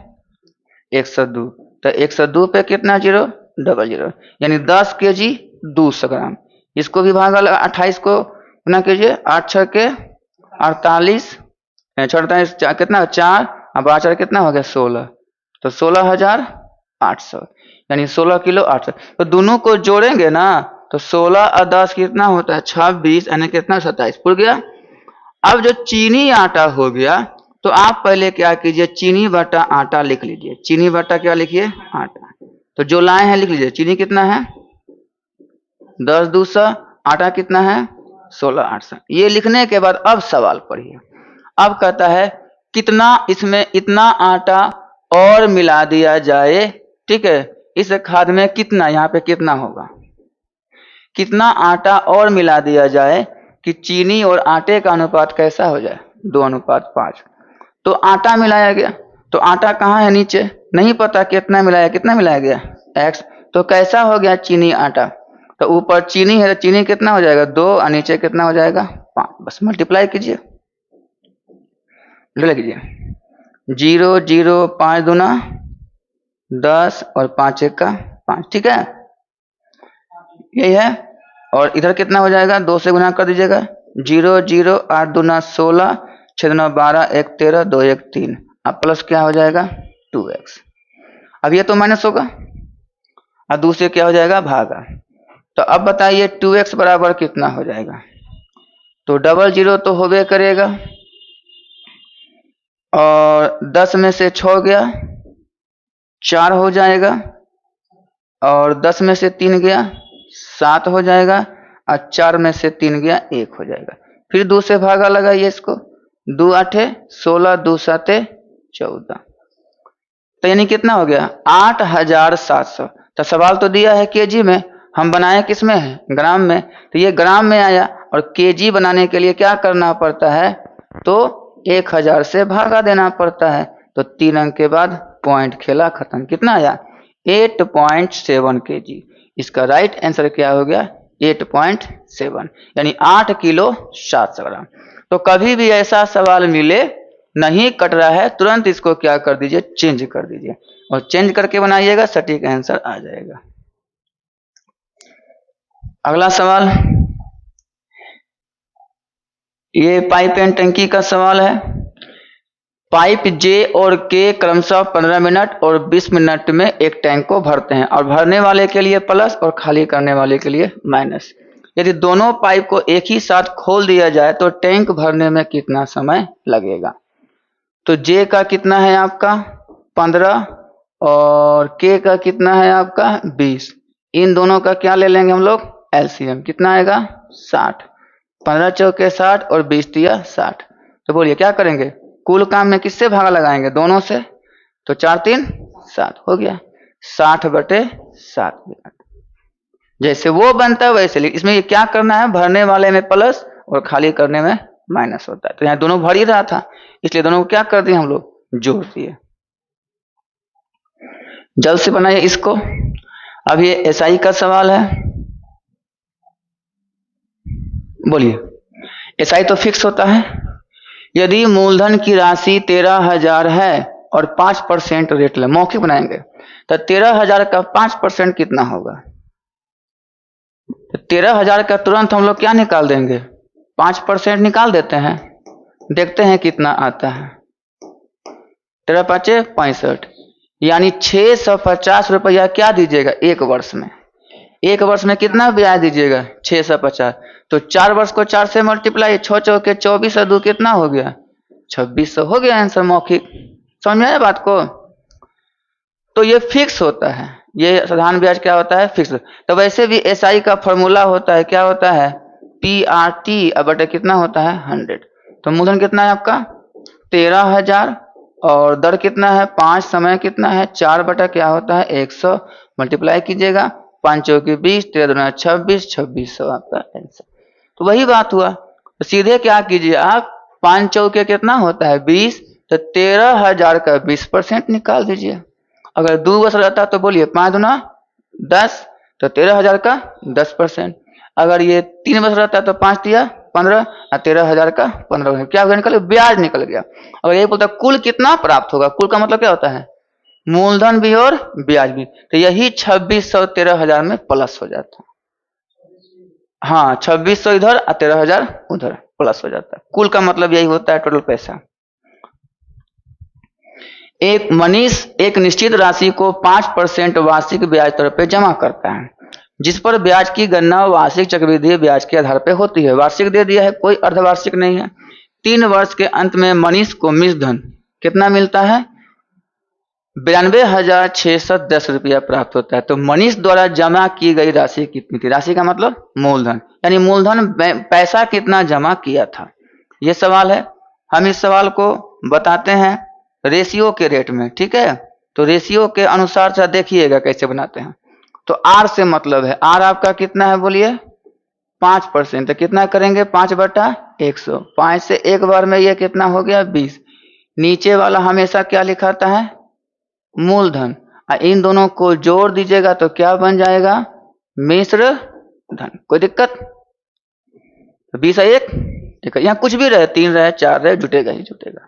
102। तो 102 पे कितना जीरो? डबल जीरो, यानी 10 केजी 200 ग्राम। इसको भी भागा 28 को गुना कीजिए। 8 6 के 48, 48 कितना? 4 और 4 कितना हो गया? 16। तो 16,800, यानी 16 किलो 800। तो दोनों को जोड़ेंगे ना, तो 16 और 10 कितना होता है? 26, यानी कितना? 27। पुर गया। अब जो चीनी आटा हो गया, तो आप पहले क्या कीजिए? चीनी बटा आटा लिख लीजिए। चीनी बटा क्या लिखिए? आटा। तो जो लाए हैं लिख लीजिए। चीनी कितना है? 10 200। आटा कितना है? 16 800। ये लिखने के बाद अब सवाल पढ़िए। अब कहता है कितना इसमें इतना आटा और मिला दिया जाए, ठीक है, इस खाद में कितना, यहाँ पे कितना होगा? कितना आटा और मिला दिया जाए कि चीनी और आटे का अनुपात कैसा हो जाए? 2:5। तो आटा मिलाया गया, तो आटा कहाँ है? नीचे। नहीं पता कितना मिलाया, कितना मिलाया गया? x। तो कैसा हो गया? चीनी आटा। तो ऊपर चीनी है तो चीनी कितना हो जाएगा? 2 और नीचे कितना हो जाएगा? 5। बस मल्टीप्लाई कीजिए, कीजिए। 0 0 5 दूना 10 और 5 1 का 5, ठीक है, यही है। और इधर कितना हो जाएगा? 2 से गुना कर दीजिएगा। 0 0 8 दूना 16, 6 दूना 12, 1 13, 2 1 3। अब प्लस क्या हो जाएगा? 2x। अब ये तो माइनस होगा और दूसरे क्या हो जाएगा? भागा। तो अब बताइए 2x बराबर कितना हो जाएगा? तो 00 तो होबे करेगा, और 10 में से 6 गया 4 हो जाएगा, और 10 में से 3 गया 7 हो जाएगा, और 4 में से 3 गया 1 हो जाएगा। फिर 2 से भागा लगाइए इसको। 2 8 16, 2 7 14। तो यानी कितना हो गया? 8,700। तो सवाल तो दिया है केजी में, हम बनाए किस में है? ग्राम में। तो ये ग्राम में आया, और केजी बनाने के लिए क्या करना पड़ता है? तो 1000 से भागा देना पड़ता है। तो 3 अंक के बाद पॉइंट खेला खत्म। कितना आया? 8.7 केजी। इसका राइट आंसर क्या हो गया? 8.7, यानी 8 किलो 700 ग्राम। तो कभी भी ऐसा सवाल मिले नहीं कट रहा है, तुरंत इसको क्या कर दीजिए? चेंज कर दीजिए, और चेंज करके बनाइएगा, सटीक आंसर आ जाएगा। अगला सवाल, ये पाइप एंड टंकी का सवाल है। पाइप जे और के क्रमशः 15 मिनट और 20 मिनट में एक टैंक को भरते हैं, और भरने वाले के लिए प्लस और खाली करने वाले के लिए माइनस। यदि दोनों पाइप को एक ही साथ खोल दिया जाए तो टैंक भरने में कितना समय लगेगा? तो जे का कितना है आपका? 15, और के का कितना है आपका? 20। इन दोनों का क्या ले लेंगे हम लोग? एलसीएम। कितना आएगा? 60। 15 चौके 60 और 20 तिया 60। तो बोलिए क्या करेंगे? कुल काम में किससे भागा लगाएंगे? दोनों से। तो 4 3 7 हो गया। 60/7 मिनट। जैसे वो बनता है वैसे, इसमें ये क्या करना है? भरने वाले में प्लस और खाली करने में माइनस होता है। तो यहाँ दोनों भर ही रहा था, इसलिए दोनों को क्या कर दिए हम लोग? जोड़ दिए। जल्द से बनाइए इसको। अब ये एसआई का सवाल है, बोलिए। एसआई तो फिक्स होता है। यदि मूलधन की राशि 13,000 है और 5% रेट ले, मौखिक बनाएंगे, तो 13,000 का 5% कितना होगा? तो 13,000 का तुरंत हम लोग क्या निकाल देंगे? 5% निकाल देते हैं, देखते हैं कितना आता है। 13 5 65, यानी 650 रुपया क्या दीजिएगा एक वर्ष में। एक वर्ष में कितना ब्याज दीजिएगा 650। तो 4 वर्ष को 4 से मल्टीप्लाई, 6 चौके 24 और 2 कितना हो गया 2600 हो गया आंसर मौखिक। समझ में आया बात को। तो ये फिक्स होता है, ये साधारण ब्याज क्या होता है फिक्स। तो वैसे भी एसआई का फॉर्मूला होता है क्या होता है PRT अब बटे कितना होता है 100। तो मूलधन कितना है आपका 13,000 और दर कितना है 5, समय कितना है 4 बटा क्या होता है 100 मल्टीप्लाई कीजिएगा 5 चौके 20, 13 दूना 26, 2600 आपका आंसर। तो वही बात हुआ। तो सीधे क्या कीजिए आप 5 चौके कितना होता है 20, तो 13,000 का 20% निकाल दीजिए। अगर 2 वर्ष रहता तो बोलिए 5 दूना 10, तो 13,000 का 10%। अगर ये 3 वर्ष रहता तो 5 दिया 15 और 13,000 का 15 क्या हो गया निकल ब्याज निकल गया। अगर ये बोलता कुल कितना प्राप्त होगा, कुल का मतलब क्या होता है मूलधन भी और ब्याज भी, तो यही 2600 13,000 में प्लस हो जाता। हाँ 2600 इधर और 13,000 उधर प्लस हो जाता है। कुल का मतलब यही होता है टोटल पैसा। एक मनीष एक निश्चित राशि को 5% वार्षिक ब्याज दर पर जमा करता है, जिस पर ब्याज की गणना वार्षिक चक्रवृद्धि ब्याज के आधार पर होती है। वार्षिक दे दिया है, कोई अर्धवार्षिक नहीं है। 3 वर्ष के अंत में मनीष को मिश्रधन कितना मिलता है 92,610 रुपया प्राप्त होता है। तो मनीष द्वारा जमा की गई राशि कितनी थी, राशि का मतलब मूलधन, यानी मूलधन पैसा कितना जमा किया था, यह सवाल है। हम इस सवाल को बताते हैं रेशियो के रेट में, ठीक है। तो रेशियो के अनुसार से देखिएगा कैसे बनाते हैं। तो आर से मतलब है, आर आपका कितना है बोलिए 5%, तो कितना करेंगे 5 बटा 100, 5 से एक बार में ये कितना हो गया 20। नीचे वाला हमेशा क्या लिखाता है मूलधन, इन दोनों को जोड़ दीजिएगा तो क्या बन जाएगा मिश्र धन। कोई दिक्कत, तो 20 एक यहाँ कुछ भी रहे 3 रहे 4 रहे जुटेगा ही जुटेगा।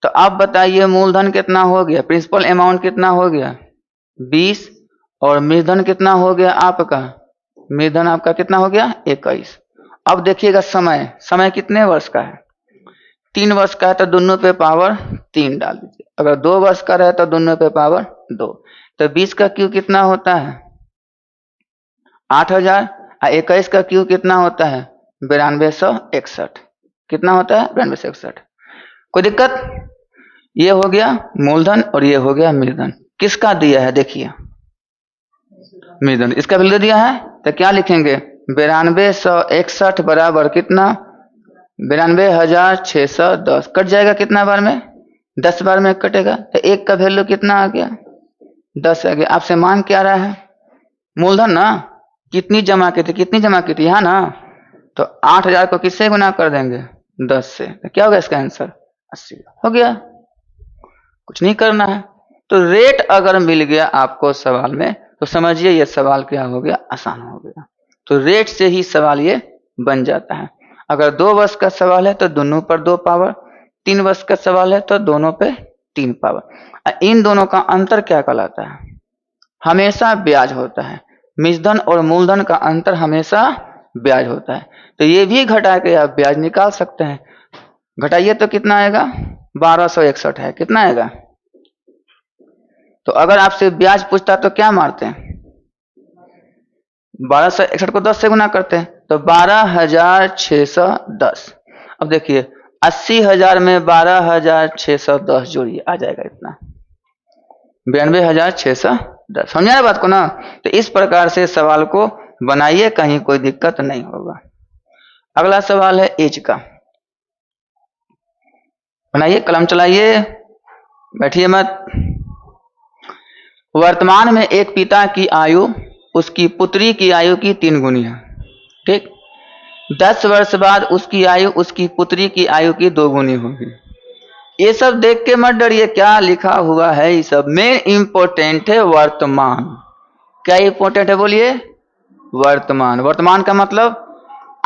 तो आप बताइए मूलधन कितना हो गया, प्रिंसिपल अमाउंट कितना हो गया 20 और मिश्रधन कितना हो गया आपका, मिश्रधन आपका कितना हो गया 21। अब देखिएगा समय, समय कितने वर्ष का है 3 वर्ष का है तो दोनों पे पावर 3 डाल दीजिए। अगर 2 वर्ष का रहे तो दोनों पे पावर 2। तो 20 का क्यू कितना होता है 8,000 और 21 का क्यू कितना होता है 9261। कितना होता है 9261। कोई दिक्कत, ये हो गया मूलधन और ये हो गया मिश्रधन। किसका दिया है देखिए मिश्रधन, इसका वैल्यू दिया है तो क्या लिखेंगे 9261 बराबर कितना 92,610। कट जाएगा कितना बार में 10 बार में कटेगा, तो एक का वैल्यू कितना आ गया 10 आ गया। आपसे मांग क्या रहा है मूलधन ना, कितनी जमा की थी, कितनी जमा की थी यहाँ ना, तो 8,000 को किससे गुना कर देंगे 10 से, तो क्या होगा इसका आंसर 80 हो गया। कुछ नहीं करना है। तो रेट अगर मिल गया आपको सवाल में तो समझिए ये सवाल क्या हो गया आसान हो गया। तो रेट से ही सवाल ये बन जाता है। अगर 2 वर्ष का सवाल है तो दोनों पर 2 पावर, 3 वर्ष का सवाल है तो दोनों पे 3 पावर। इन दोनों का अंतर क्या कहलाता है, हमेशा ब्याज होता है। मिश्रधन और मूलधन का अंतर हमेशा ब्याज होता है। तो ये भी घटा के आप ब्याज निकाल सकते हैं। घटाइए तो कितना आएगा 1261 है, कितना आएगा। तो अगर आपसे ब्याज पूछता तो क्या मारते हैं 1261 को 10 से गुना करते हैं तो 12,610। अब देखिए 80,000 में 12,610 जोड़िए आ जाएगा इतना 92,610। समझ आया बात को ना। तो इस प्रकार से सवाल को बनाइए, कहीं कोई दिक्कत नहीं होगा। अगला सवाल है एज का, बनाइए कलम चलाइए बैठिए मत। वर्तमान में एक पिता की आयु उसकी पुत्री की आयु की 3 गुनी है, ठीक। 10 वर्ष बाद उसकी आयु उसकी पुत्री की आयु की 2 गुनी होगी। ये सब देख के मत डरिए क्या लिखा हुआ है, ये सब मेन इंपॉर्टेंट है वर्तमान। क्या इंपॉर्टेंट है बोलिए वर्तमान। वर्तमान का मतलब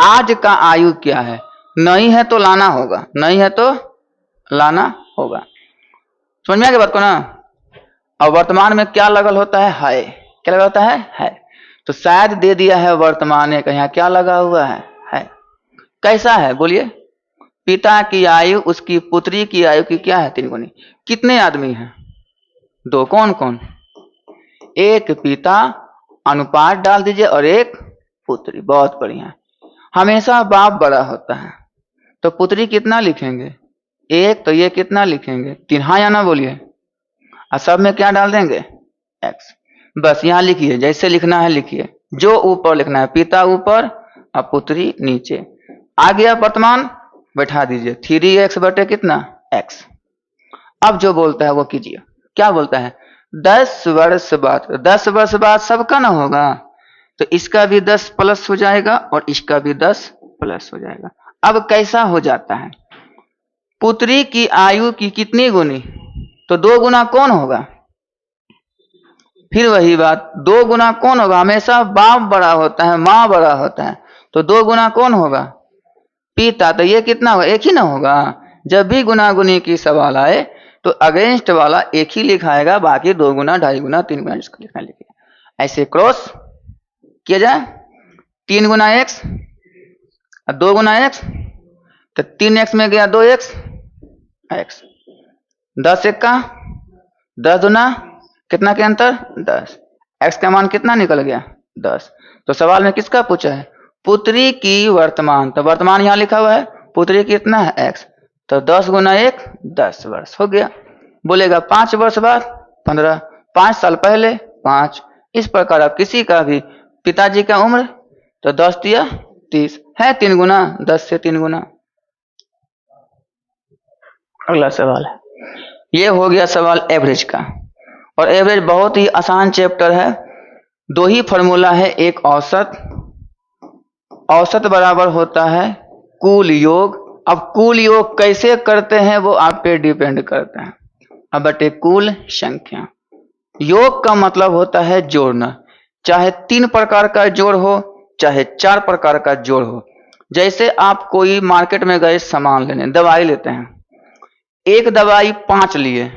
आज का आयु क्या है, नहीं है तो लाना होगा, नहीं है तो लाना होगा। समझ में आ गया बात को ना। और वर्तमान में क्या लगल होता है, क्या लगा होता है। तो शायद दे दिया है वर्तमान का, यहाँ क्या लगा हुआ है। कैसा है बोलिए, पिता की आयु उसकी पुत्री की आयु की क्या है 3 गुनी। कितने आदमी हैं दो कौन कौन? एक पिता, अनुपात डाल दीजिए, और एक पुत्री। बहुत बढ़िया। हमेशा बाप बड़ा होता है, तो पुत्री कितना लिखेंगे? एक। तो ये कितना लिखेंगे? 3। हाँ या ना बोलिए। और सब में क्या डाल देंगे? x। बस यहाँ लिखिए, जैसे लिखना है लिखिए, जो ऊपर लिखना है, पिता ऊपर और पुत्री नीचे। आ गया वर्तमान, बैठा दीजिए 3x बटे कितना? x। अब जो बोलता है वो कीजिए। क्या बोलता है? 10 वर्ष बाद। 10 वर्ष बाद सबका ना होगा, तो इसका भी 10 प्लस हो जाएगा और इसका भी 10 प्लस हो जाएगा। अब कैसा हो जाता है? पुत्री की आयु की कितनी गुनी? तो 2 गुना कौन होगा? फिर वही बात, 2 गुना कौन होगा? हमेशा बाप बड़ा होता है, माँ बड़ा होता है, तो 2 गुना कौन होगा? पिता। तो ये कितना होगा? एक ही ना होगा। जब भी गुना गुनी की सवाल आए तो अगेंस्ट वाला एक ही लिखाएगा, बाकी 2 गुना, 2.5 गुना, 3 गुना जिसको लिखना लिखिए। ऐसे क्रॉस किया जाए। 3 गुना x और 2 गुना x, तो 3x में गया 2x x। 10 एक का 10 दुना कितना के अंतर? 10। x का मान कितना निकल गया? 10। तो सवाल में किसका पूछा है? पुत्री की वर्तमान। तो वर्तमान यहां लिखा हुआ है, पुत्री कितना है? x। तो 10 गुना 1 10 वर्ष हो गया। बोलेगा 5 वर्ष बाद 15, 5 साल पहले 5। इस प्रकार आप किसी का भी पिताजी का उम्र, तो 10 दिया 30 है, 3 गुना 10 से 3 गुना। अगला सवाल है, ये हो गया सवाल एवरेज का। और एवरेज बहुत ही आसान चैप्टर है। 2 ही फॉर्मूला है, एक औसत। औसत बराबर होता है कुल योग। अब कुल योग कैसे करते हैं वो आप पे डिपेंड करता है। अब बटे कुल संख्या। योग का मतलब होता है जोड़ना, चाहे 3 प्रकार का जोड़ हो, चाहे 4 प्रकार का जोड़ हो। जैसे आप कोई मार्केट में गए सामान लेने, दवाई लेते हैं, एक दवाई 5 लिए,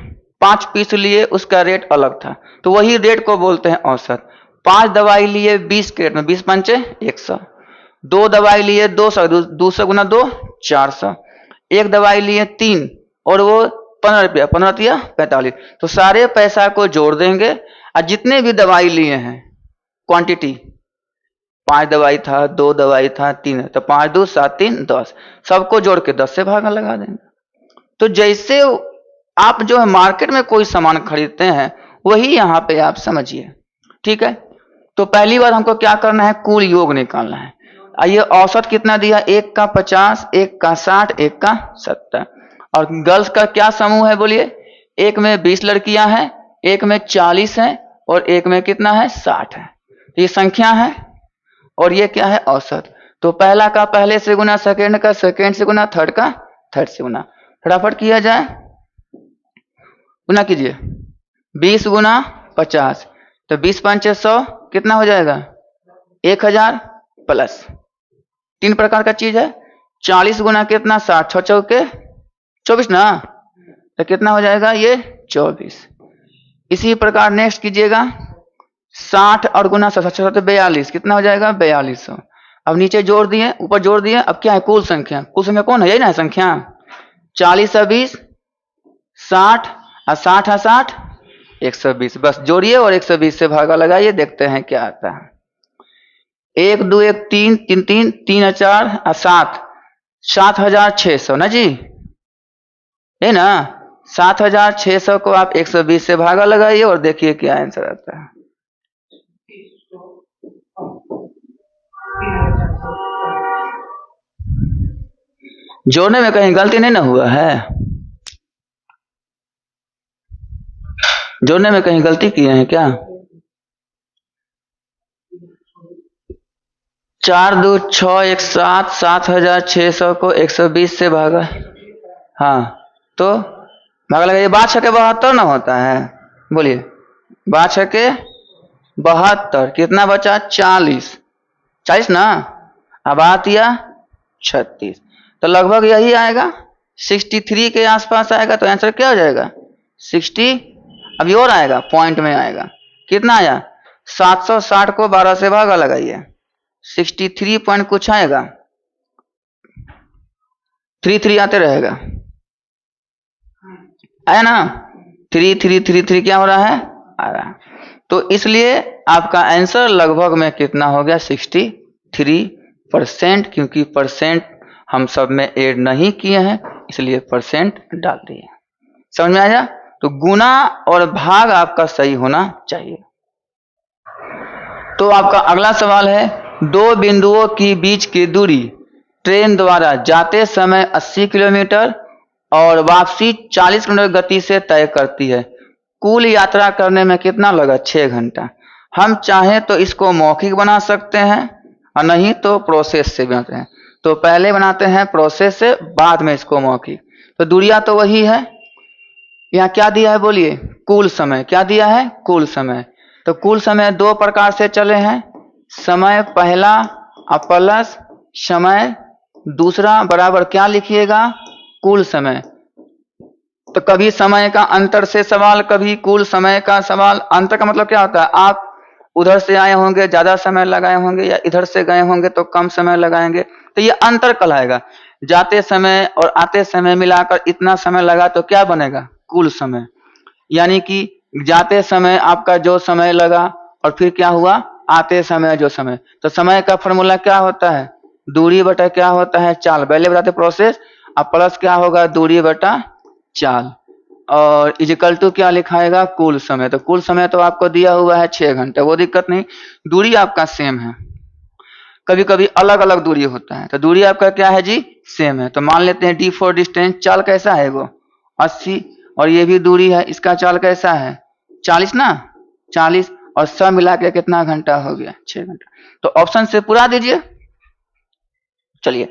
5 पीस लिए, उसका रेट अलग था, तो वही रेट को बोलते हैं औसत। 5 दवाई लिए 20 के रेट में, 20 पंचे 100। 2 दवाई लिए 200, 200 गुना 2 400। एक दवाई लिए 3 और वो 15 रुपया, 15 रुपया 45। तो सारे पैसा को जोड़ देंगे और जितने भी दवाई लिए हैं क्वांटिटी, 5 दवाई था, 2 दवाई था, 3, तो 5 2 7 3 10, सबको जोड़ के 10 से भागा लगा देंगे। तो जैसे आप जो है मार्केट में कोई सामान खरीदते हैं, वही यहां पे आप समझिए। ठीक है, तो पहली बार हमको क्या करना है? कुल योग निकालना है। आइए, औसत कितना दिया? 1 का 50, 1 का 60, 1 का 70। और गर्ल्स का क्या समूह है बोलिए? एक में 20 लड़कियां हैं, एक में 40 हैं, और एक में कितना है? 60 है। ये संख्या है और ये क्या है? औसत। तो पहला का पहले से गुना, सेकेंड का सेकेंड से गुना, थर्ड का थर्ड से गुना। फटाफट किया जाए, गुना कीजिए। 20 गुना 50, तो 20 पंचे 100, कितना हो जाएगा? 1000 प्लस 3 प्रकार का चीज है। 40 गुना कितना? 60, 6 चौके 24 ना, तो कितना हो जाएगा? ये 24। इसी प्रकार नेक्स्ट कीजिएगा, 60 और गुना 7 तो 42, कितना हो जाएगा? 4200। अब नीचे जोड़ दिए, ऊपर जोड़ दिए। अब क्या है? कुल संख्या। कुल संख्या कौन है? यही ना संख्या। 40 और 20 60, और 60 और 60 120। बस जोड़िए और 120 से भागा लगाइए, देखते हैं क्या आता है। 1 2 1 3 3 3 3 और 4 और 7, 7600 ना जी, है ना। 7600 को आप 120 से भागा लगाइए और देखिए क्या आंसर आता है। जोड़ने में कहीं गलती नहीं ना हुआ है? जोड़ने में कहीं गलती किए हैं क्या? 4 2 6 1 7, 7600 को 120 से भागा, हाँ, तो भागा लगाइए। 12 × 72 ना होता है, बोलिए। 12 × 72 कितना बचा? 40, 40 ना। अब आतिया 36, तो लगभग यही आएगा, 63 के आसपास आएगा। तो आंसर क्या हो जाएगा? 60। अभी और आएगा, पॉइंट में आएगा। कितना आया? 760 को 12 से भागा लगाइए, 63 पॉइंट कुछ आएगा, 33 आते रहेगा, आया ना। 3 क्या हो रहा है, आ रहा है। तो इसलिए आपका आंसर लगभग में कितना हो गया, 63%, क्योंकि परसेंट हम सब में ऐड नहीं किए हैं, इसलिए परसेंट डाल दिए। समझ में आया? तो गुना और भाग आपका सही होना चाहिए। तो आपका अगला सवाल है, दो बिंदुओं की बीच की दूरी ट्रेन द्वारा जाते समय 80 किलोमीटर और वापसी 40 किलोमीटर गति से तय करती है। कुल यात्रा करने में कितना लगा, 6 घंटा। हम चाहें तो इसको मौखिक बना सकते हैं और नहीं तो प्रोसेस से बनाते हैं। तो पहले बनाते हैं प्रोसेस से, बाद में इसको मौखिक। तो दूरियां तो वही है। यहाँ क्या दिया है बोलिए, कुल समय। क्या दिया है, कुल समय। तो कुल समय दो प्रकार से चले हैं, समय पहला प्लस समय दूसरा बराबर क्या लिखिएगा, कुल समय। तो कभी समय का अंतर से सवाल, कभी कुल समय का सवाल। अंतर का मतलब क्या होता है, आप उधर से आए होंगे ज्यादा समय लगाए होंगे, या इधर से गए होंगे तो कम समय लगाएंगे, तो ये अंतर कहलाएगा। जाते समय और आते समय मिलाकर इतना समय लगा तो क्या बनेगा, कुल समय। यानी कि जाते समय आपका जो समय लगा और फिर क्या हुआ, आते समय जो समय। तो समय का फॉर्मूला क्या होता है, दूरी बटा क्या होता है, चाल। पहले बताते प्रोसेस। अब प्लस क्या होगा, दूरी बटा चाल, और इजिकल टू क्या लिखाएगा, कुल समय। तो कुल समय तो आपको दिया हुआ है 6 घंटे, वो दिक्कत नहीं। दूरी आपका सेम है, कभी कभी अलग अलग दूरी होता है। तो दूरी आपका क्या है जी, सेम है। तो मान लेते हैं d4 डिस्टेंस, चाल कैसा है वो 80, और ये भी दूरी है, इसका चाल कैसा है 40 ना, 40, और सब मिला के कितना घंटा हो गया, 6 घंटा। तो ऑप्शन से पूरा दीजिए। चलिए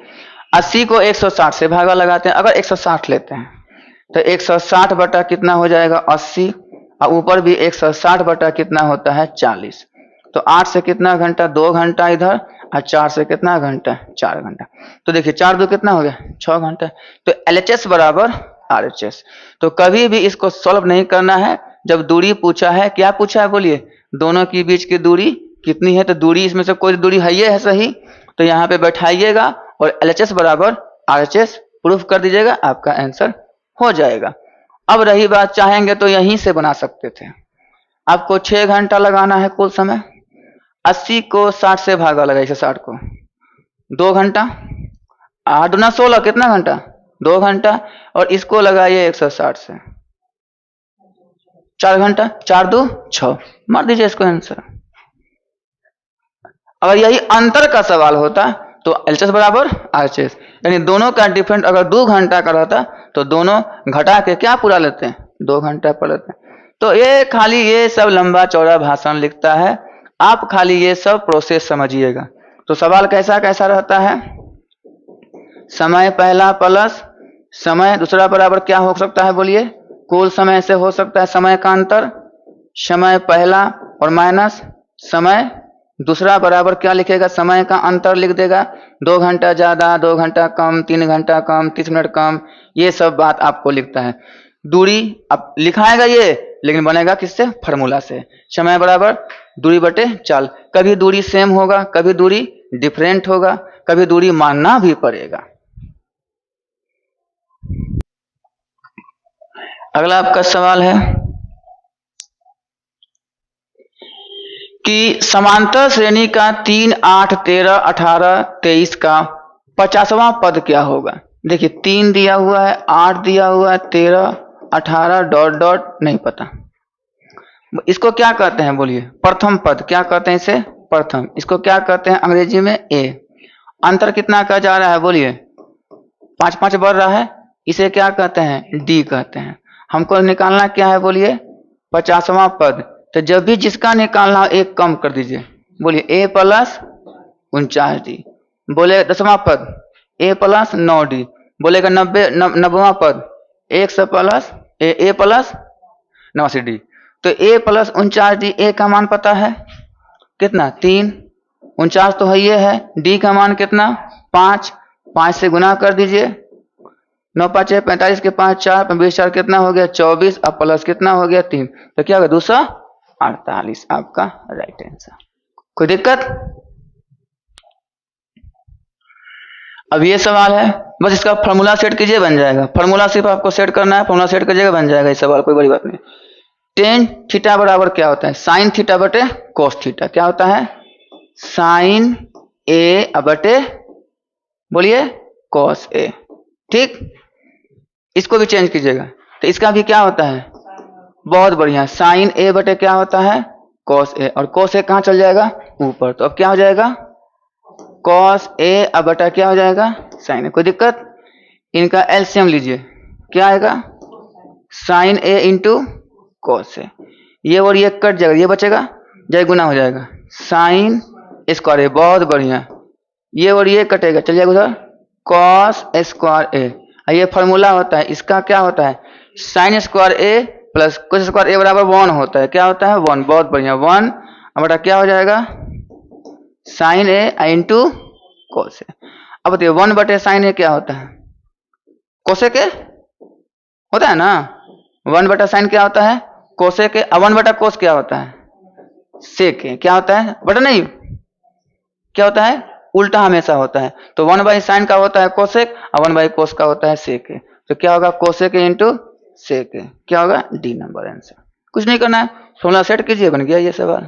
80 को 160 से भागा लगाते हैं। अगर 160 लेते हैं तो 160 बटा कितना हो जाएगा 80, और ऊपर भी 160 बटा कितना होता है 40। तो 8 से कितना घंटा, 2 घंटा इधर, और 4 से कितना घंटा, 4 घंटा। तो देखिए 4 2 कितना हो गया, 6 घंटा। तो LHS बराबर RHS। तो कभी भी इसको सॉल्व नहीं करना है जब दूरी पूछा है। क्या पूछा है बोलिए, दोनों के बीच की दूरी कितनी है। तो दूरी इसमें से कोई दूरी है, ये है सही, तो यहाँ पे बैठाइएगा और LHS बराबर RHS प्रूफ कर दीजिएगा, आपका आंसर हो जाएगा। अब रही बात, चाहेंगे तो यहीं से बना सकते थे। आपको 6 घंटा लगाना है कुल समय, 80 को 60 से भागा लगा, 160 को 2 घंटा, 8 दूना 16 कितना घंटा, 2 घंटा, और इसको लगाइए 160 से 4 घंटा, 4 2 6, मार दीजिए इसको आंसर। अगर यही अंतर का सवाल होता तो LHS बराबर RHS, यानी दोनों का डिफरेंट अगर 2 घंटा का रहता तो दोनों घटा के क्या पूरा लेते हैं, 2 घंटा पर लेते हैं। तो ये खाली ये सब लंबा चौड़ा भाषण लिखता है, आप खाली ये सब प्रोसेस समझिएगा। तो सवाल कैसा कैसा रहता है, समय पहला प्लस समय दूसरा बराबर क्या हो सकता है बोलिए, कुल समय से हो सकता है समय का अंतर, समय पहला और माइनस समय दूसरा बराबर क्या लिखेगा, समय का अंतर लिख देगा। 2 घंटा ज्यादा, 2 घंटा कम, 3 घंटा कम, 30 मिनट कम, ये सब बात आपको लिखता है। दूरी अब लिखाएगा ये, लेकिन बनेगा किससे, फॉर्मूला से। समय बराबर दूरी बटे चाल। कभी दूरी सेम होगा, कभी दूरी डिफरेंट होगा, कभी दूरी मानना भी पड़ेगा। अगला आपका सवाल है कि समांतर श्रेणी का 3 8 13 18 23 का 50वां पद क्या होगा। देखिए 3 दिया हुआ है, 8 दिया हुआ है, 13 18 डॉट डॉट नहीं पता। इसको क्या कहते हैं बोलिए, प्रथम पद। क्या कहते हैं इसे, प्रथम। इसको क्या कहते हैं अंग्रेजी में, ए। अंतर कितना का जा रहा है बोलिए, 5 5 बढ़ रहा है, इसे क्या कहते हैं, डी कहते हैं। हमको निकालना क्या है बोलिए, 50वां पद। तो जब भी जिसका निकालना एक कम कर दीजिए, बोलिए ए प्लस 49D। बोले 10वां पद ए प्लस 9D। बोलेगा 90वां पद 100 प्लस ए प्लस 89D। तो ए प्लस 49D, ए का मान पता है कितना, 3, 49 तो है ये है, डी का मान कितना 5, 5 से गुना कर दीजिए, 9 5 45 के 5 4 20 4 कितना हो गया 24, अब प्लस कितना हो गया 3, तो क्या होगा 248 आपका राइट आंसर। कोई दिक्कत। अब ये सवाल है, बस इसका फार्मूला सेट कीजिए, बन जाएगा। फार्मूला सिर्फ आपको सेट करना है, फार्मूला सेट कीजिएगा, बन जाएगा। इस सवाल कोई बड़ी बात नहीं। टेन थीटा बराबर क्या होता है? साइन थीटा बटे कोस थीटा। क्या होता है? साइन ए बटे, बोलिए, कोस ए। ठीक, इसको भी चेंज कीजिएगा। तो इसका भी क्या होता है? बहुत बढ़िया, साइन ए बटे क्या होता है? कोस ए। और कोस ए कहाँ चल जाएगा? ऊपर। तो अब क्या हो जाएगा? कॉस ए अब बटा क्या हो जाएगा? साइन ए। कोई दिक्कत? इनका एलसीएम लीजिए, क्या आएगा? Sign A into cos A. ये और ये कट जाएगा, ये बचेगा, जय गुना हो जाएगा, साइन स्क्वायर ए। बहुत बढ़िया, ये और ये कटेगा, चल जाएगा उधर, कॉस स्क्वायर ए। ये फार्मूला होता है, इसका क्या होता है? साइन स्क्वायर ए प्लस कोस स्क्वायर ए बराबर 1 होता है। क्या होता है? 1। बहुत बढ़िया, 1 अब बटा क्या हो जाएगा? साइन ए इंटू कोस ए। अब बताइए 1 बटे साइन ए क्या होता है? कोसे के होता है ना। 1 बटा साइन क्या होता है? कोसे के। 1 बटा कोस क्या होता है? सेक के। क्या होता है? बटा नहीं, क्या होता है? उल्टा हमेशा होता है। तो 1 बाई साइन का होता है कोसेक और 1 बाई कोस का होता है सेक के। तो क्या होगा? कोसेक इंटू सेक के। क्या होगा? D number answer. कुछ नहीं करना है, फॉर्मूला सेट कीजिए, बन गया ये सवाल।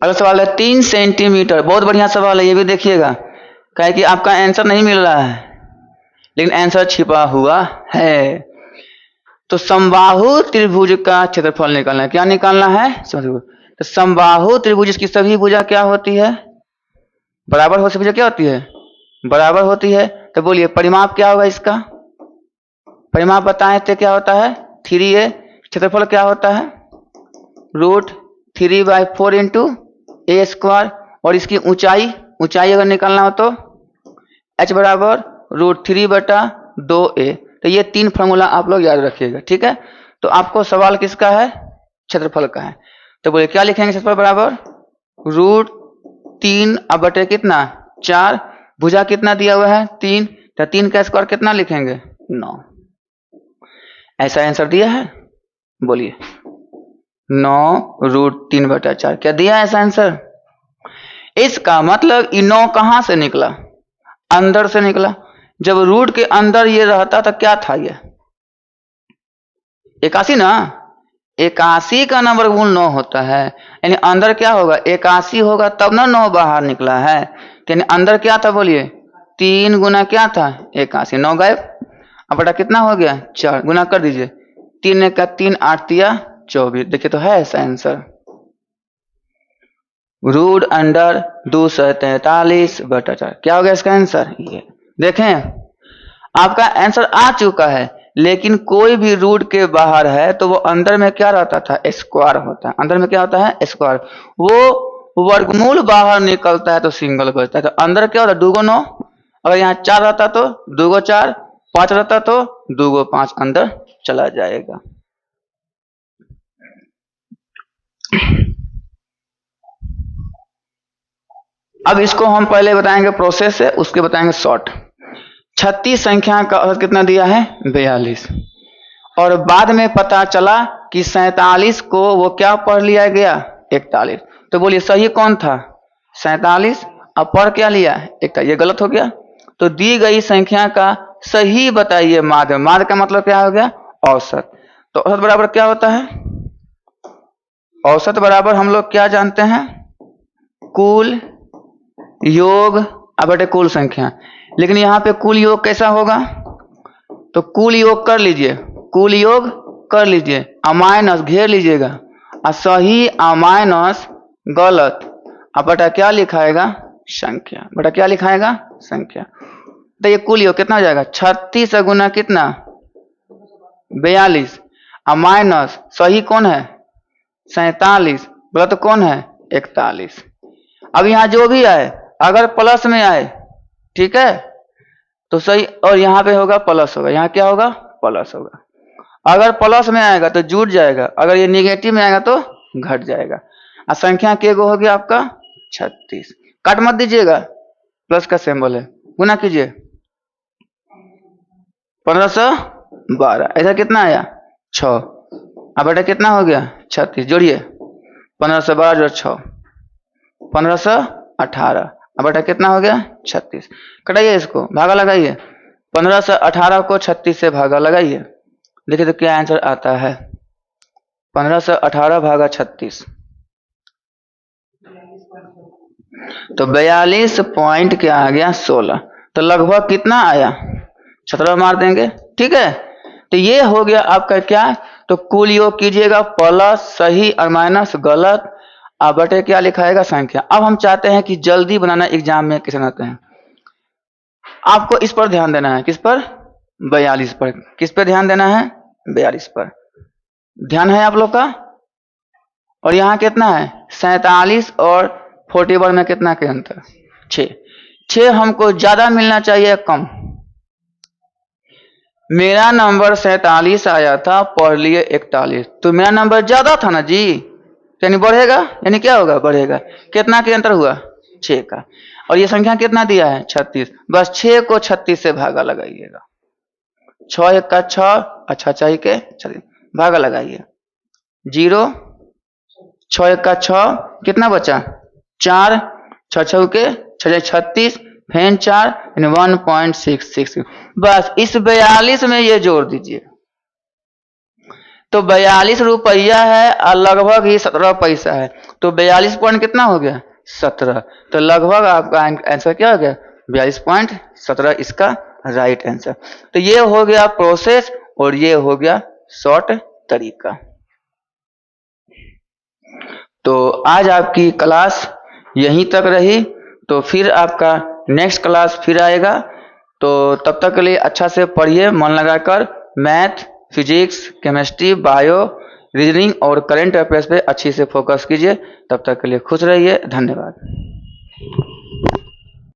अगला सवाल है 3 सेंटीमीटर। बहुत बढ़िया सवाल है, ये भी देखिएगा। कहे कि आपका आंसर नहीं मिल रहा है लेकिन आंसर छिपा हुआ है। तो समबाहु त्रिभुज का क्षेत्रफल निकालना है। क्या निकालना है? तो समबाहु त्रिभुज की सभी भुजा क्या होती है? बराबर हो। सभी भुजा क्या होती है? बराबर होती है। तो बोलिए परिमाप क्या होगा इसका? परिमाप बताएं तो क्या होता है? 3a। क्षेत्रफल क्या होता है? √3/4 इंटू ए स्क्वायर। और इसकी ऊंचाई, ऊंचाई अगर निकालना हो तो h बराबर √3/2a। तो ये 3 फॉर्मूला आप लोग याद रखिएगा, ठीक है। तो आपको सवाल किसका है? क्षेत्रफल का है। तो बोलिए क्या लिखेंगे? क्षेत्रफल बराबर √3 अब बटे कितना? 4। भुजा कितना दिया हुआ है? 3। तो 3 का स्क्वायर कितना लिखेंगे? 9। ऐसा आंसर दिया है, बोलिए 9√3/4। क्या दिया है ऐसा आंसर? इसका मतलब 9 कहां से निकला? अंदर से निकला। जब रूट के अंदर ये रहता तो क्या था? ये 81 ना। 81 का नंबर गुण 9 होता है, यानी अंदर क्या होगा? 81 होगा, तब ना 9 बाहर निकला है। यानी अंदर क्या था? बोलिए 3 गुना क्या था? 81। 9 गायब। अब बटा कितना हो गया? 4। गुना कर दीजिए, 3 का 3, 8 दिया 24। देखिए तो है ऐसा आंसर, √243/4। क्या हो गया इसका आंसर? ये देखें, आपका आंसर आ चुका है। लेकिन कोई भी रूट के बाहर है तो वो अंदर में क्या रहता था? स्क्वायर होता है। अंदर में क्या होता है? स्क्वायर। वो वर्गमूल बाहर निकलता है तो सिंगल बचता है। तो अंदर क्या होता है? 2 9। अगर यहाँ 4 रहता तो 2 4, 5 रहता तो 2 5 अंदर चला जाएगा। अब इसको हम पहले बताएंगे प्रोसेस से, उसके बताएंगे शॉर्ट। 36 संख्या का औसत कितना दिया है? 42। और बाद में पता चला कि 47 को वो क्या पढ़ लिया गया? 41। तो बोलिए सही कौन था? 47। अब पढ़ क्या लिया? 41। ये गलत हो गया। तो दी गई संख्या का सही बताइए माध्य। माध्य का मतलब क्या हो गया? औसत। तो औसत बराबर क्या होता है? औसत बराबर हम लोग क्या जानते हैं? कुल योग अब बटे कुल संख्या। लेकिन यहाँ पे कुल योग कैसा होगा? तो कुल योग कर लीजिए, कुल योग कर लीजिए, अमाइनस घेर लीजिएगा, और सही अमाइनस गलत, अब बटा क्या लिखाएगा? संख्या। बटा क्या लिखाएगा? संख्या। तो ये कुल योग कितना हो जाएगा? 36 गुना कितना? 42। अमाइनस सही कौन है? 47। गलत कौन है? 41। अब यहाँ जो भी आए अगर प्लस में आए, ठीक है, तो सही। और यहाँ पे होगा प्लस होगा, यहाँ क्या होगा? प्लस होगा। अगर प्लस में आएगा तो जुड़ जाएगा, अगर ये निगेटिव में आएगा तो घट जाएगा। और संख्या के गो हो गया आपका 36। काट मत दीजिएगा, प्लस का सिंबल है। गुना कीजिए, 1512। ऐसा कितना आया? 6। अब बेटा कितना हो गया? 36। जोड़िए, 1512 जो 6, 1518। अब बटा कितना हो गया 36। कटाइए इसको, भागा लगाइए। 15 से 18 को 36 से भागा लगाइए, देखिए तो क्या आंसर आता है। 15 से 18 भागा 36 तो 42 पॉइंट क्या आ गया 16। तो लगभग कितना आया 17 मार देंगे, ठीक है। तो ये हो गया आपका क्या, तो कुल योग कीजिएगा, प्लस सही और माइनस गलत, अब बटे क्या लिखाएगा संख्या। अब हम चाहते हैं कि जल्दी बनाना एग्जाम में कैसे बनाते हैं। आपको इस पर ध्यान देना है, किस पर 42 पर। किस पर ध्यान देना है 42 पर, ध्यान है आप लोग का। और यहाँ कितना है 47 और 41 में कितना के अंतर 6 हमको ज्यादा मिलना चाहिए कम। मेरा नंबर 47 आया था, पढ़ लिए 41, तो मेरा नंबर ज्यादा था ना जी, यानी बढ़ेगा, यानी क्या होगा बढ़ेगा। कितना के अंतर हुआ 6 का। और ये संख्या कितना दिया है 36, बस 6 को 36 से भागा लगाइएगा। 6 1 का 6, अच्छा चाहिए के 36 भागा लगाइए। 0 6 1 का 6, कितना बचा 4, 6 6 के 6 36, फिर 4 यानी 1.66। बस इस 42 में ये जोड़ दीजिए, तो 42 रुपया है और लगभग ही 17 पैसा है, तो 42 पॉइंट कितना हो गया 17। तो लगभग आपका आंसर क्या हो गया 42.17, इसका राइट आंसर। तो ये हो गया प्रोसेस और ये हो गया शॉर्ट तरीका। तो आज आपकी क्लास यहीं तक रही, तो फिर आपका नेक्स्ट क्लास फिर आएगा। तो तब तक के लिए अच्छा से पढ़िए, मन लगाकर math, physics, chemistry, bio, reasoning और करंट अफेयर्स पे अच्छी से फोकस कीजिए। तब तक के लिए खुश रहिए, धन्यवाद।